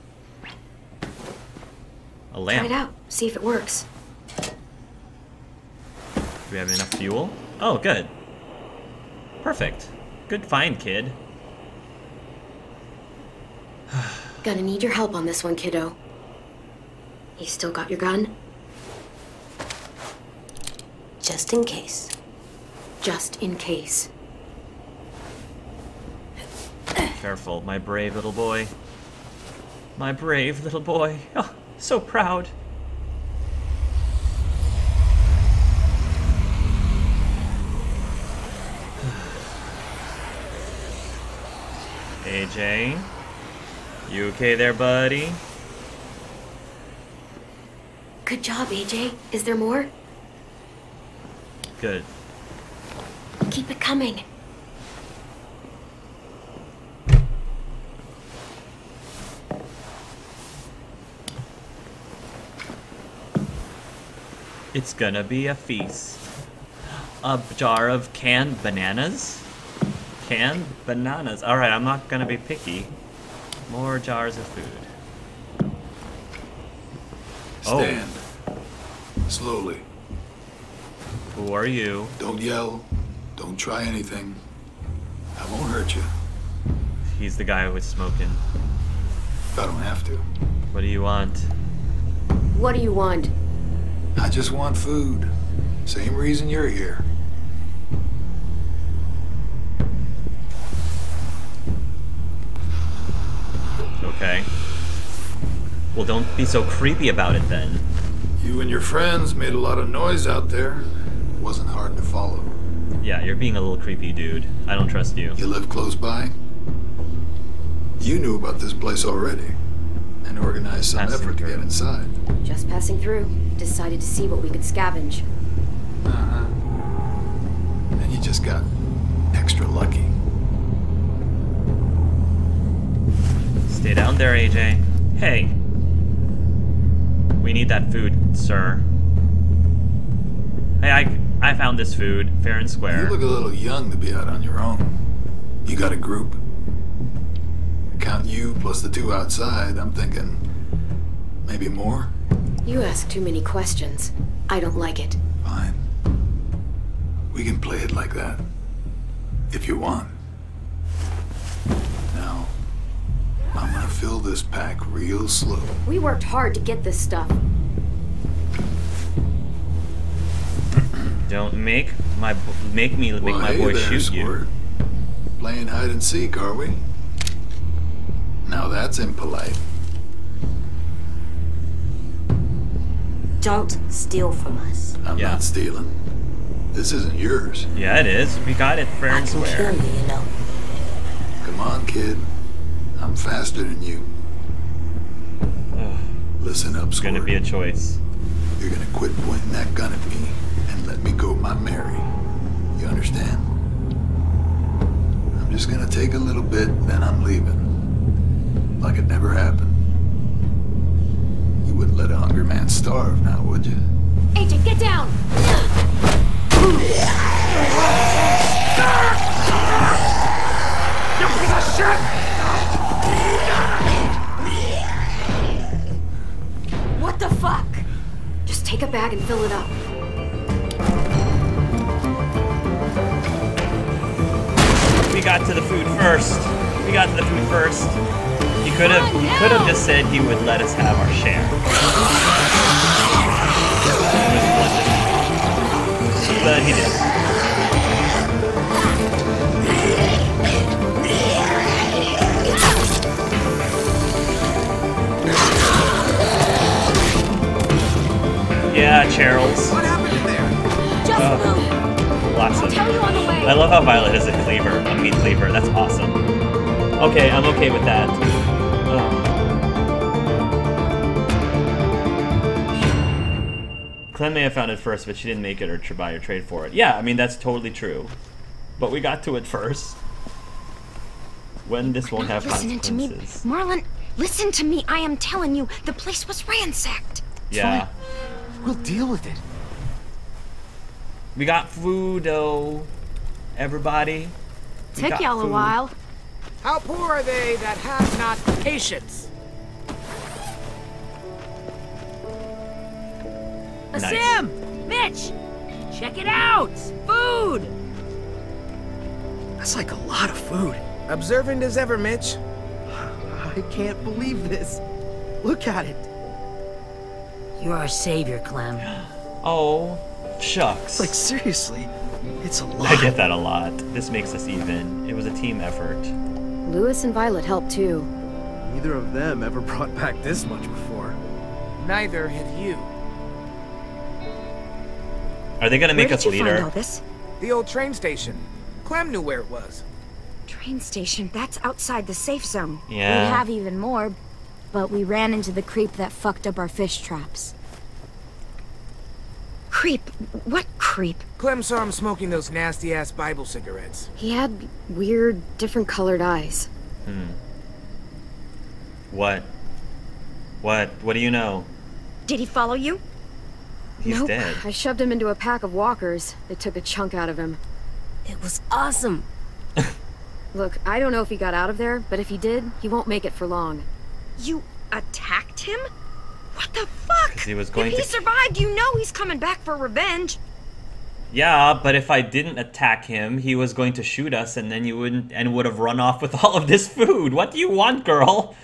A lamp. Try it out. See if it works. Do we have enough fuel? Oh, good. Perfect. Good find, kid. Gonna need your help on this one, kiddo. You still got your gun? Just in case. Just in case. Careful, my brave little boy. My brave little boy. Oh, so proud. AJ, you okay there, buddy? Good job, AJ. Is there more? Good. Keep it coming. It's gonna be a feast. A jar of canned bananas? Canned bananas. Alright, I'm not gonna be picky. More jars of food. Stand. Slowly. Who are you? Don't yell. Don't try anything. I won't hurt you. He's the guy who was smoking. I don't have to. What do you want? What do you want? I just want food. Same reason you're here. Okay. Well, don't be so creepy about it then. You and your friends made a lot of noise out there. It wasn't hard to follow. Yeah, you're being a little creepy, dude. I don't trust you. You live close by? You knew about this place already and organized some Passing effort to through. get inside. Just passing through. Decided to see what we could scavenge. Uh-huh. And you just got extra lucky. Stay down there, AJ. Hey. We need that food, sir. Hey, I found this food, fair and You square. look a little young to be out on your own. You got a group. Count you plus the two outside, I'm thinking maybe more. You ask too many questions. I don't like it. Fine. We can play it like that. If you want. Now, I'm gonna fill this pack real slow. We worked hard to get this stuff. Don't make my make Well, my hey boy there, shoot squirt. Playing hide and seek, are we? Now that's impolite. Don't steal from us. I'm Yeah. not stealing. This isn't yours. you. Yeah, it is. We got it fair I and can square. kill you, you know. Come on, kid. I'm faster than you. Listen up, It's gonna squirt. be a choice. You're gonna quit pointing that gun at me and let me go my Mary. You understand? I'm just gonna take a little bit, then I'm leaving. Like it never happened. You wouldn't let a hungry man starve now, would you? AJ, get down! What the fuck? Just take a bag and fill it up. We got to the food first. We got to the food first. He could have just said he would let us have our share. But he didn't. Yeah, Cheryl's. What happened in there? Just Oh. move. Lots I'll of. tell you on the way. I love how Violet has a cleaver, a meat cleaver. That's awesome. Okay, I'm okay with that. Oh. Clem may have found it first, but she didn't make it or buy or trade for it. Yeah, I mean, that's totally true. But we got to it first. When this won't have Listening to me, consequences. Marlon, listen to me. I am telling you, the place was ransacked. Yeah. We'll deal with it. We got food, though. Everybody. We Took got y'all a food. while. How poor are they that have not patience? Nice. Sam! Mitch! Check it out! Food! That's like a lot of food. Observant as ever, Mitch. I can't believe this. Look at it. You're our savior, Clem. Oh, shucks. Like, seriously, it's a lot. I get that a lot. This makes us even. It was a team effort. Lewis and Violet helped too. Neither of them ever brought back this much before. Neither have you. Are they gonna make us Where did you leader? find all this? The old train station. Clem knew where it was. Train station, that's outside the safe zone. Yeah. We have even more, but we ran into the creep that fucked up our fish traps. Creep? What creep? Clem saw him smoking those nasty-ass Bible cigarettes. He had weird, different colored eyes. What? What do you know? Did he follow you? He's Nope. dead. I shoved him into a pack of walkers. They took a chunk out of him. It was awesome. Look, I don't know if he got out of there, but if he did, he won't make it for long. You attacked him? What the fuck? 'Cause he was going if he to- survived, you know he's coming back for revenge. Yeah, but if I didn't attack him, he was going to shoot us, and then you would have run off with all of this food. What do you want, girl?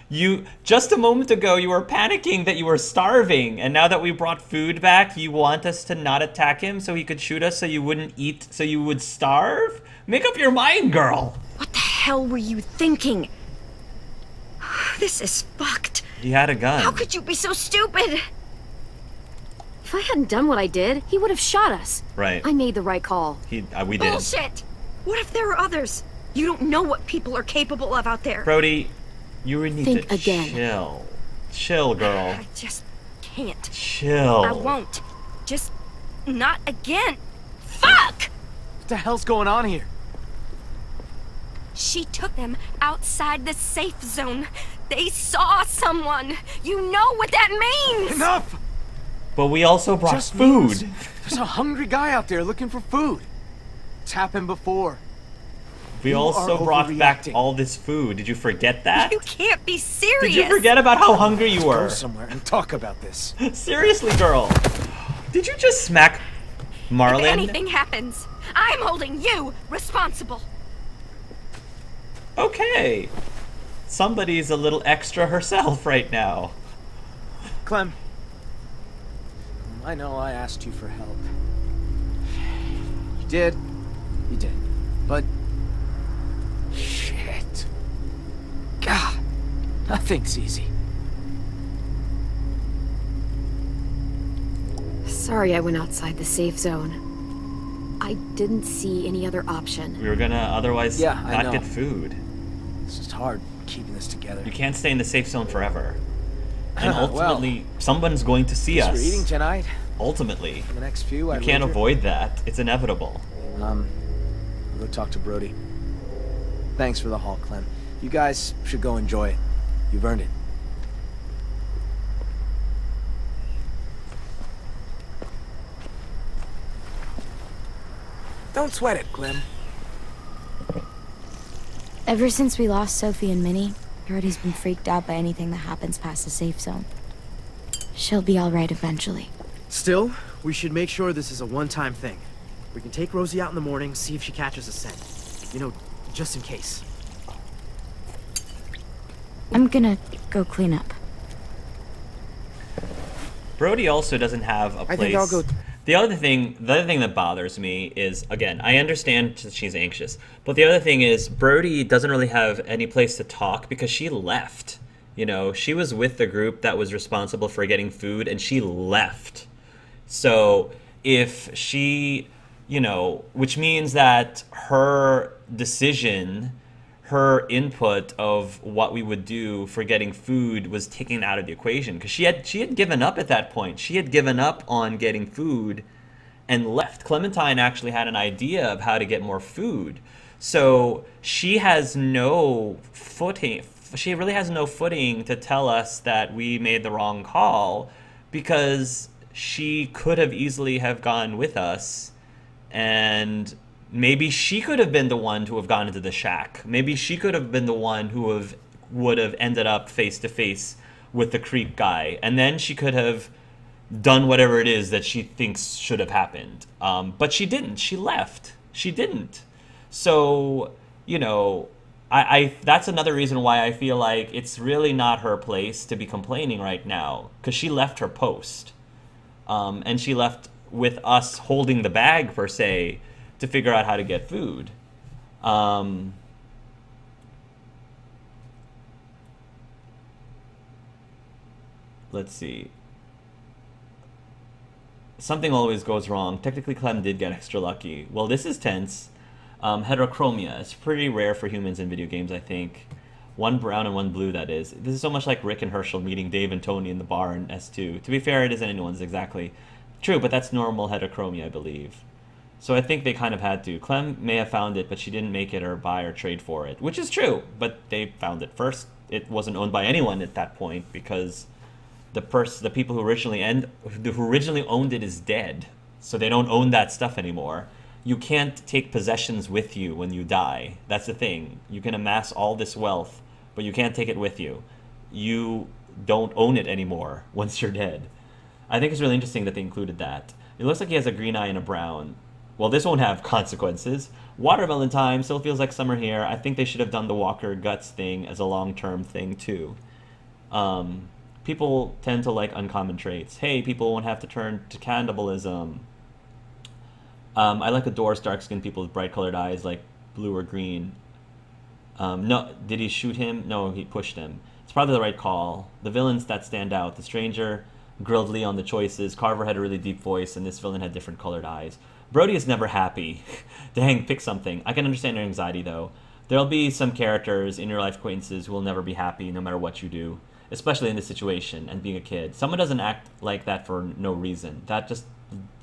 You just a moment ago you were panicking that you were starving, and now that we brought food back, you want us to not attack him so he could shoot us, so you wouldn't eat, so you would starve? Make up your mind, girl. What the hell were you thinking? This is fucked. He had a gun. How could you be so stupid? If I hadn't done what I did, he would have shot us. Right. I made the right call. We did. Bullshit! What if there are others? You don't know what people are capable of out there. Brody, you would need Think to again. chill. Chill, girl. I just can't. Chill. I won't. Just not again. Fuck! What the hell's going on here? She took them outside the safe zone. They saw someone. You know what that means! Enough! But we also brought Just means food. There's a hungry guy out there looking for food. It's happened before. We You also are brought back overreacting. all this food. Did you forget that? You can't be serious. Did you forget about how hungry you Go were? somewhere and talk about this. Seriously, girl. Did you just smack Marlon? If anything happens, I'm holding you responsible. Okay. Somebody's a little extra herself right now. Clem, I know I asked you for help. You did. But... shit. God, nothing's easy. Sorry I went outside the safe zone. I didn't see any other option. We were gonna otherwise Yeah, I not know. get food. It's just hard keeping this together. You can't stay in the safe zone forever. And Well, ultimately, someone's going to see Guess us. we're eating tonight. Ultimately. For the next few, You I can't wager. avoid that. It's inevitable. I'll go talk to Brody. Thanks for the haul, Clem. You guys should go enjoy it. You've earned it. Don't sweat it, Clem. Ever since we lost Sophie and Minnie, Brody's been freaked out by anything that happens past the safe zone. She'll be alright eventually. Still, we should make sure this is a one-time thing. We can take Rosie out in the morning, see if she catches a scent. You know, just in case. I'm gonna go clean up. Brody also doesn't have a place. I think I'll go... The other thing that bothers me is, again, I understand that she's anxious, but the other thing is Brody doesn't really have any place to talk because she left. You know, she was with the group that was responsible for getting food, and she left. So if she, you know, which means that her decision, her input of what we would do for getting food was taken out of the equation, because she had given up at that point. She had given up on getting food and left. Clementine actually had an idea of how to get more food. So she has no footing. She really has no footing to tell us that we made the wrong call, because she could have easily have gone with us and Maybe she could have been the one to have gone into the shack. Maybe she could have been the one who would have ended up face to face with the creep guy, and then she could have done whatever it is that she thinks should have happened. But she didn't. She left. She didn't. So, you know, I that's another reason why I feel like it's really not her place to be complaining right now, because she left her post. And she left with us holding the bag, per se, to figure out how to get food. Let's see. Something always goes wrong. Technically, Clem did get extra lucky. Well, this is tense. Heterochromia. It's pretty rare for humans in video games, I think. One brown and one blue, that is. This is so much like Rick and Herschel meeting Dave and Tony in the bar in S2. To be fair, it isn't anyone's exactly. True, but that's normal heterochromia, I believe. So I think they kind of had to. Clem may have found it, but she didn't make it or buy or trade for it, which is true. But they found it first. It wasn't owned by anyone at that point because the people who originally owned it is dead, so they don't own that stuff anymore. You can't take possessions with you when you die. That's the thing. You can amass all this wealth, but you can't take it with you. You don't own it anymore once you're dead. I think it's really interesting that they included that. It looks like he has a green eye and a brown. Well, this won't have consequences. Watermelon time still feels like summer here. I think they should have done the Walker guts thing as a long-term thing too. People tend to like uncommon traits. Hey, people won't have to turn to cannibalism. I like adore dark-skinned people with bright-colored eyes, like blue or green. No, did he shoot him? No, he pushed him. It's probably the right call. The villains that stand out. The stranger grilled Lee on the choices. Carver had a really deep voice, and this villain had different colored eyes. Brody is never happy. Dang, pick something. I can understand your anxiety, though. There'll be some characters in your life acquaintances who will never be happy no matter what you do, especially in this situation and being a kid. Someone doesn't act like that for no reason. That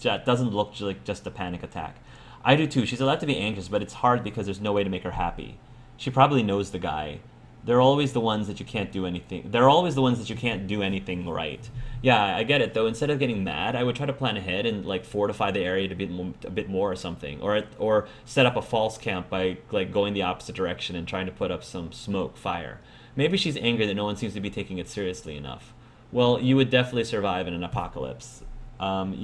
doesn't look like just a panic attack. I do too. She's allowed to be anxious, but it's hard because there's no way to make her happy. She probably knows the guy. They're always the ones that you can't do anything. They're always the ones that you can't do anything right. Yeah, I get it though. Instead of getting mad, I would try to plan ahead and like fortify the area to be a bit more or something, or set up a false camp by like going the opposite direction and trying to put up some smoke, fire. Maybe she's angry that no one seems to be taking it seriously enough. Well, you would definitely survive in an apocalypse.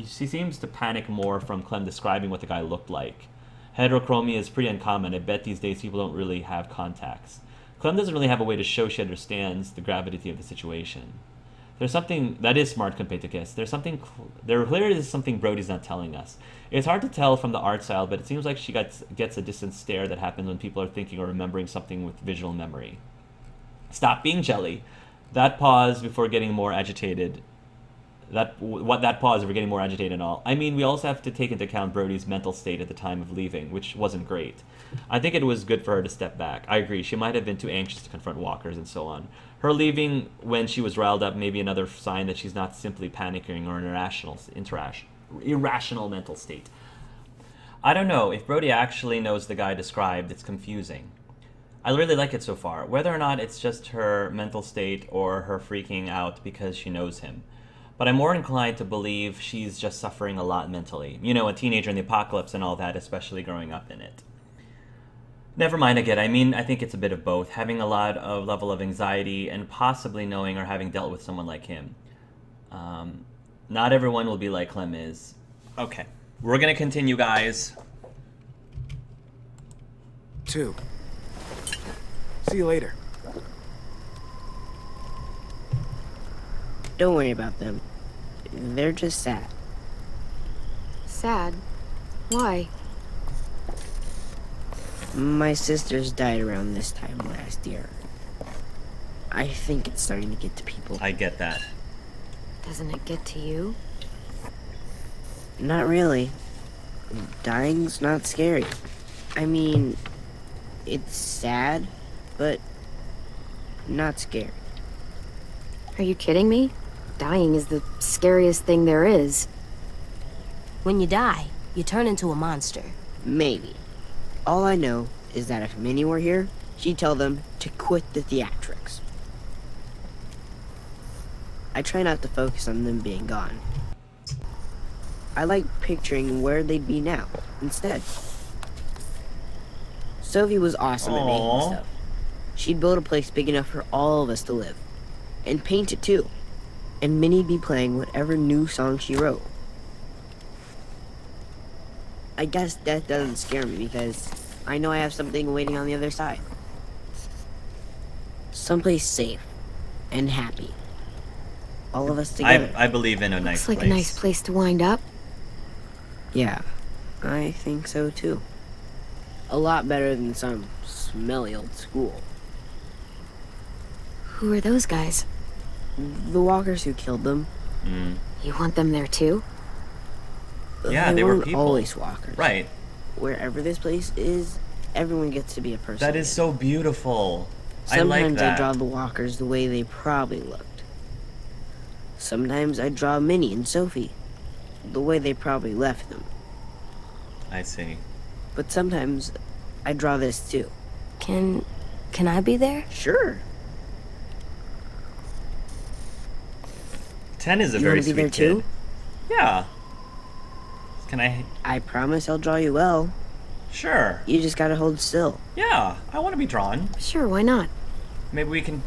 She seems to panic more from Clem describing what the guy looked like. Heterochromia is pretty uncommon. I bet these days people don't really have contacts. Clem doesn't really have a way to show she understands the gravity of the situation. There's something that is smart compared to Kiss. There clearly is something Brody's not telling us. It's hard to tell from the art style, but it seems like she gets a distant stare that happens when people are thinking or remembering something with visual memory. Stop being jelly. That pause before getting more agitated. That pause if we're getting more agitated and all. I mean, we also have to take into account Brody's mental state at the time of leaving, which wasn't great. I think it was good for her to step back. I agree, she might have been too anxious to confront walkers and so on. Her leaving when she was riled up may be another sign that she's not simply panicking or an irrational mental state. I don't know, if Brody actually knows the guy described, it's confusing. I really like it so far, whether or not it's just her mental state or her freaking out because she knows him. But I'm more inclined to believe she's just suffering a lot mentally. You know, a teenager in the apocalypse and all that, especially growing up in it. Never mind again. I mean, I think it's a bit of both. Having a lot of level of anxiety and possibly knowing or having dealt with someone like him. Not everyone will be like Clem is. Okay. We're going to continue, guys. 2. See you later. Don't worry about them. They're just sad. Sad? Why? My sisters died around this time last year. I think it's starting to get to people. I get that. Doesn't it get to you? Not really. Dying's not scary. I mean, it's sad, but not scary. Are you kidding me? Dying is the scariest thing there is. When you die, you turn into a monster. Maybe. All I know is that if Minnie were here, she'd tell them to quit the theatrics. I try not to focus on them being gone. I like picturing where they'd be now, instead. Sophie was awesome at making Aw. stuff. She'd build a place big enough for all of us to live. And paint it too. And Minnie'd be playing whatever new song she wrote. I guess death doesn't scare me because I know I have something waiting on the other side. Someplace safe and happy. All of us together. I believe in a nice Looks like place. a nice place to wind up. Yeah, I think so too. A lot better than some smelly old school. Who are those guys? The walkers who killed them. You want them there too? Yeah, they were weren't people. always walkers. Right. Wherever this place is, everyone gets to be a person. That is so beautiful. I Sometimes like that. I draw the walkers the way they probably looked. Sometimes I draw Minnie and Sophie the way they probably left them. I see. But sometimes I draw this too. Can I be there? Sure. 10 is a You very wanna be sweet there kid. too? Yeah. Can I? I promise I'll draw you well. Sure. You just gotta hold still. Yeah, I want to be drawn. Sure, why not? Maybe we can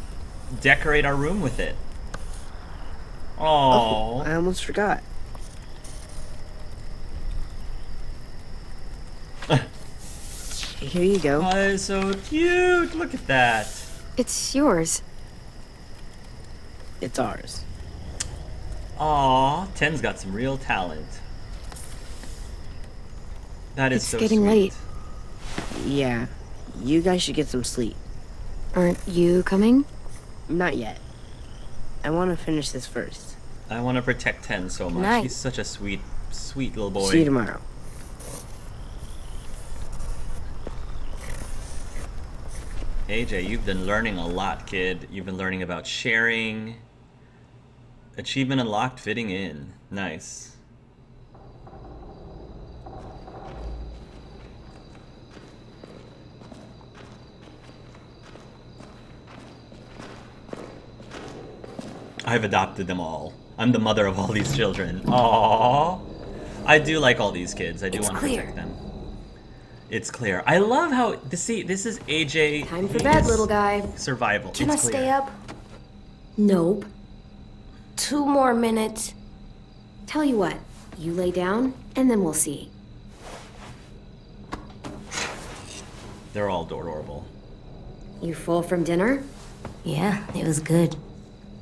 decorate our room with it. Oh, Oh. I almost forgot. Here you go. Oh, that is so cute. Look at that. It's yours. It's ours. Aw, 10's got some real talent. That is It's so getting sweet. late. Yeah, you guys should get some sleep. Aren't you coming? Not yet. I want to finish this first. I want to protect 10 so much. Nice. He's such a sweet, sweet little boy. See you tomorrow. AJ, you've been learning a lot, kid. You've been learning about sharing. Achievement unlocked, fitting in. Nice. I've adopted them all. I'm the mother of all these children. Aww. I do like all these kids. I do want to protect them. It's clear. I love how this is AJ. Time for bed, little guy. Survival. Can I It's stay clear. up? Nope. 2 more minutes. Tell you what, you lay down, and then we'll see. They're all adorable. You full from dinner? Yeah, it was good.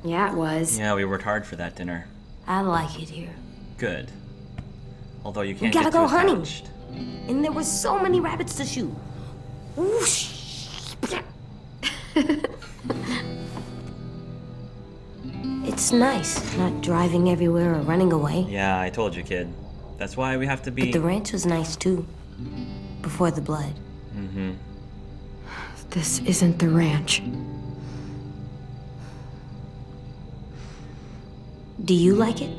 Yeah, it was. Yeah, we worked hard for that dinner. I like it here. Good. Although you can't gotta get too go hunting. attached. And there were so many rabbits to shoot. Whoosh. It's nice not driving everywhere or running away. Yeah, I told you, kid. That's why we have to be. But the ranch was nice too. Before the blood. Mm-hmm. This isn't the ranch. Do you like it?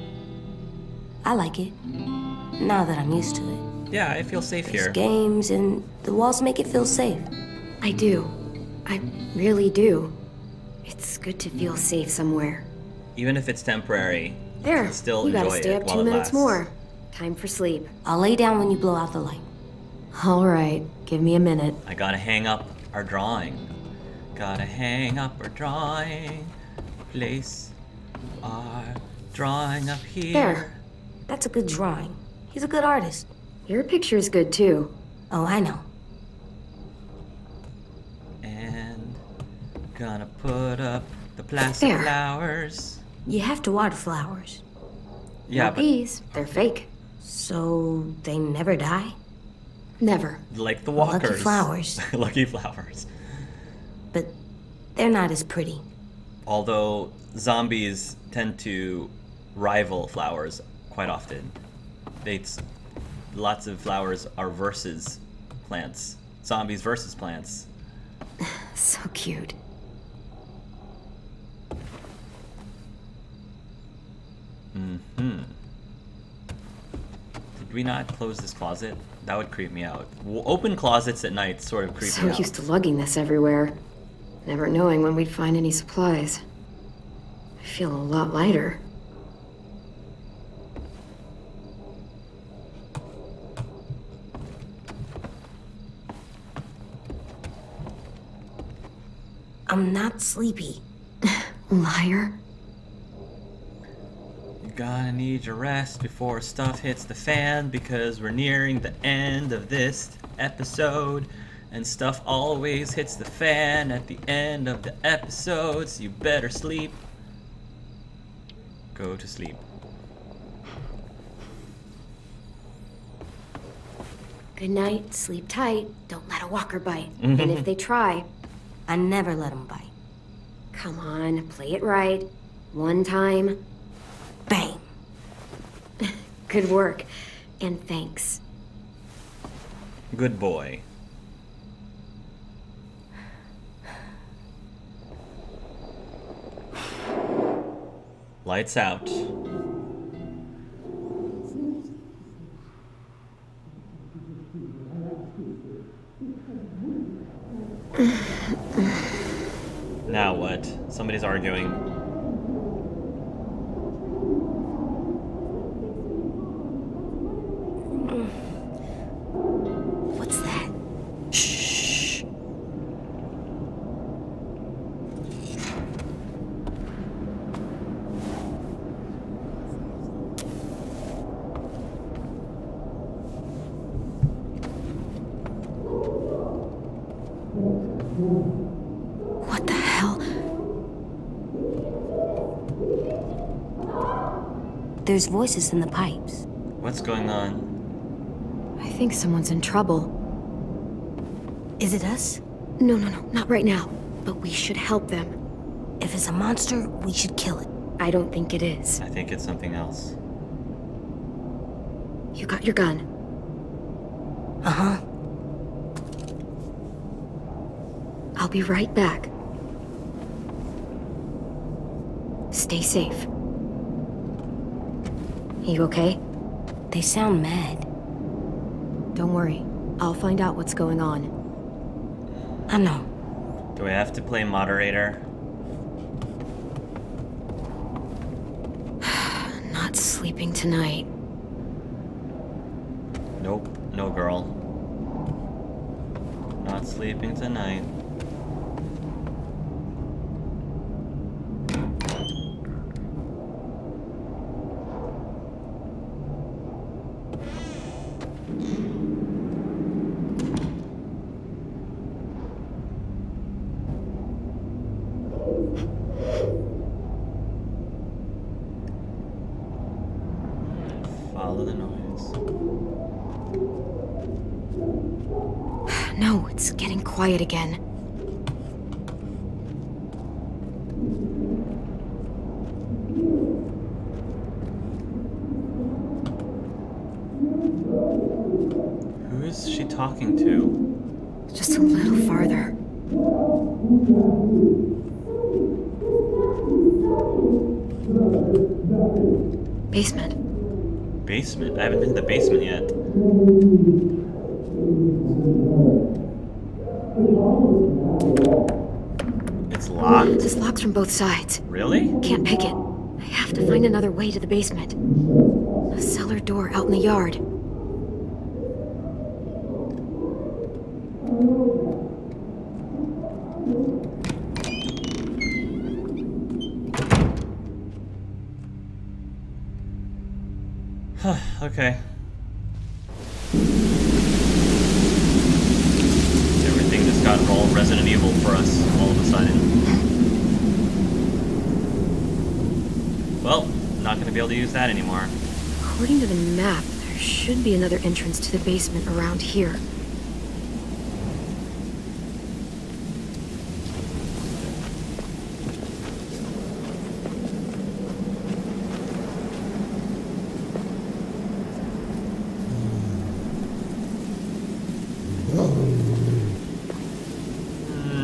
I like it. Now that I'm used to it. Yeah, I feel safe There's here. games and the walls make it feel safe. I do. I really do. It's good to feel safe somewhere. Even if it's temporary, There, still you gotta enjoy stay it up while 2 it minutes lasts. more. Time for sleep. I'll lay down when you blow out the light. All right, give me a minute. I gotta hang up our drawing. Gotta hang up our drawing. Place our drawing up here. There. That's a good drawing. He's a good artist. Your picture's good too. Oh, I know. And gonna put up the plastic There. flowers. You have to water flowers. Yeah, Not but these. They're fake. So they never die? Never. like the Lucky walkers. flowers. Lucky flowers. But they're not as pretty. Although zombies tend to rival flowers quite often. Lots of flowers are versus plants. Zombies versus plants. So cute. Mm-hmm. Did we not close this closet? That would creep me out. Open closets at night sort of creep So me out. used to lugging this everywhere. Never knowing when we'd find any supplies. I feel a lot lighter. I'm not sleepy. Liar. You're gonna need your rest before stuff hits the fan, because we're nearing the end of this episode, and stuff always hits the fan at the end of the episode, so you better sleep. Go to sleep. Good night, sleep tight, don't let a walker bite. And if they try, I never let them bite. come on, play it right. One time. Bang! Good work. And thanks. Good boy. Lights out. Now what? Somebody's arguing. What's that? Shh. What the hell? There's voices in the pipes. What's going on? I think someone's in trouble. Is it us? No, not right now. But we should help them. If it's a monster, we should kill it. I don't think it is. I think it's something else. You got your gun. Uh-huh. I'll be right back. Stay safe. You okay? They sound mad. Don't worry. I'll find out what's going on. I know. Do I have to play moderator? Not sleeping tonight. Nope, no girl. Not sleeping tonight. Follow the noise. No, it's getting quiet again. Who is she talking to? Just a little farther. Basement. Basement? I haven't been to the basement yet. It's locked? This locks from both sides. Really? Can't pick it. I have to find another way to the basement. A cellar door out in the yard. Okay. Everything just got all Resident Evil for us all of a sudden. Well, not gonna be able to use that anymore. According to the map, there should be another entrance to the basement around here.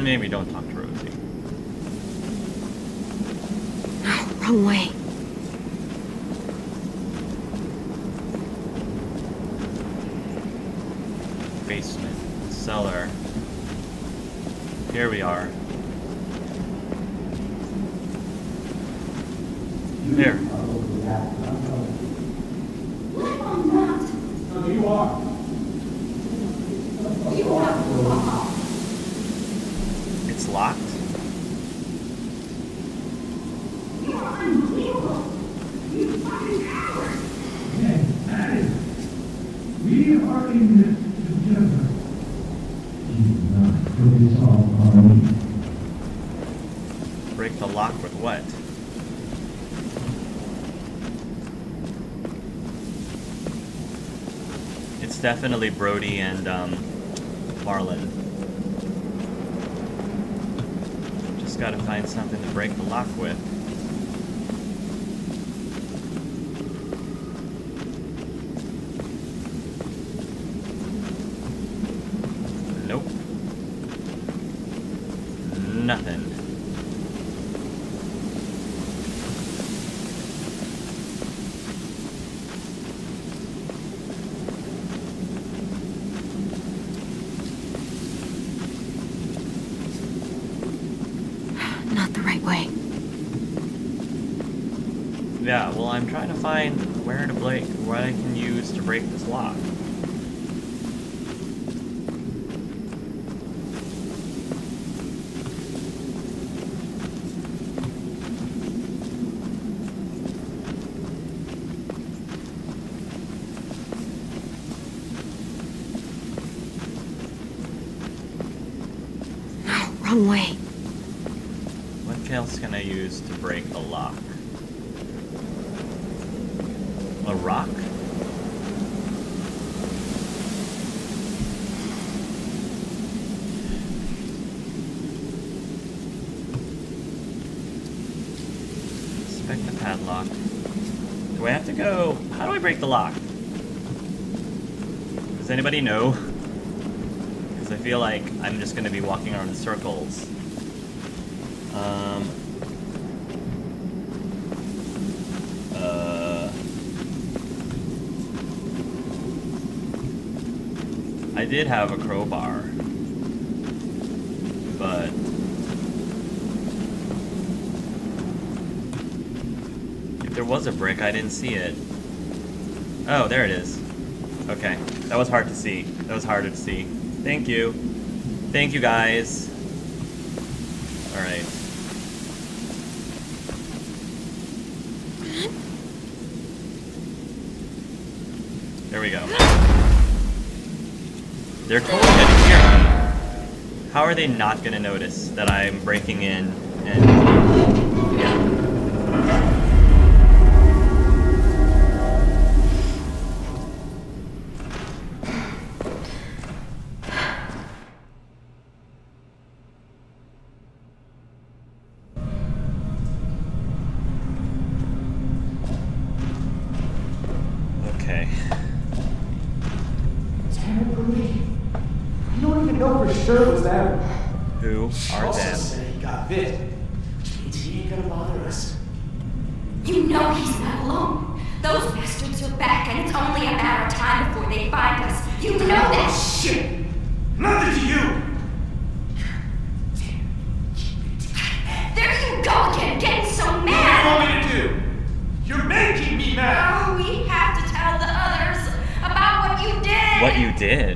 Maybe don't talk to Rosie. No, wrong way. Basement. Cellar. Here we are. There. It's locked? We are in this together. Do not put this all on me. Break the lock with what? It's definitely Brody and Marlon. Just gotta find something to break the lock with. Nope. Nothing. Not the right way. Yeah, well, I'm trying to find what I can use to break this lock. No, wrong way. What else can I use to break a lock? A rock? Inspect the padlock. Do I have to go? How do I break the lock? Does anybody know? Because I feel like I'm just going to be walking around in circles. I did have a crowbar, but if there was a brick, I didn't see it. Oh, there it is. Okay, that was hard to see. That was harder to see. Thank you. Thank you, guys. All right. There we go. They're totally gonna hear me. How are they not gonna notice that I'm breaking in and... yeah. Okay. You don't even know for sure it was that. Who are them? Said he got bit. Means he ain't gonna bother us. You know he's not alone. Those bastards are back, and it's only a matter of time before they find us. You know that shit. Nothing to you. There you go again, getting so What do mad. you want me to do? You're making me mad. Oh, we have to tell the others about what you did. What you did?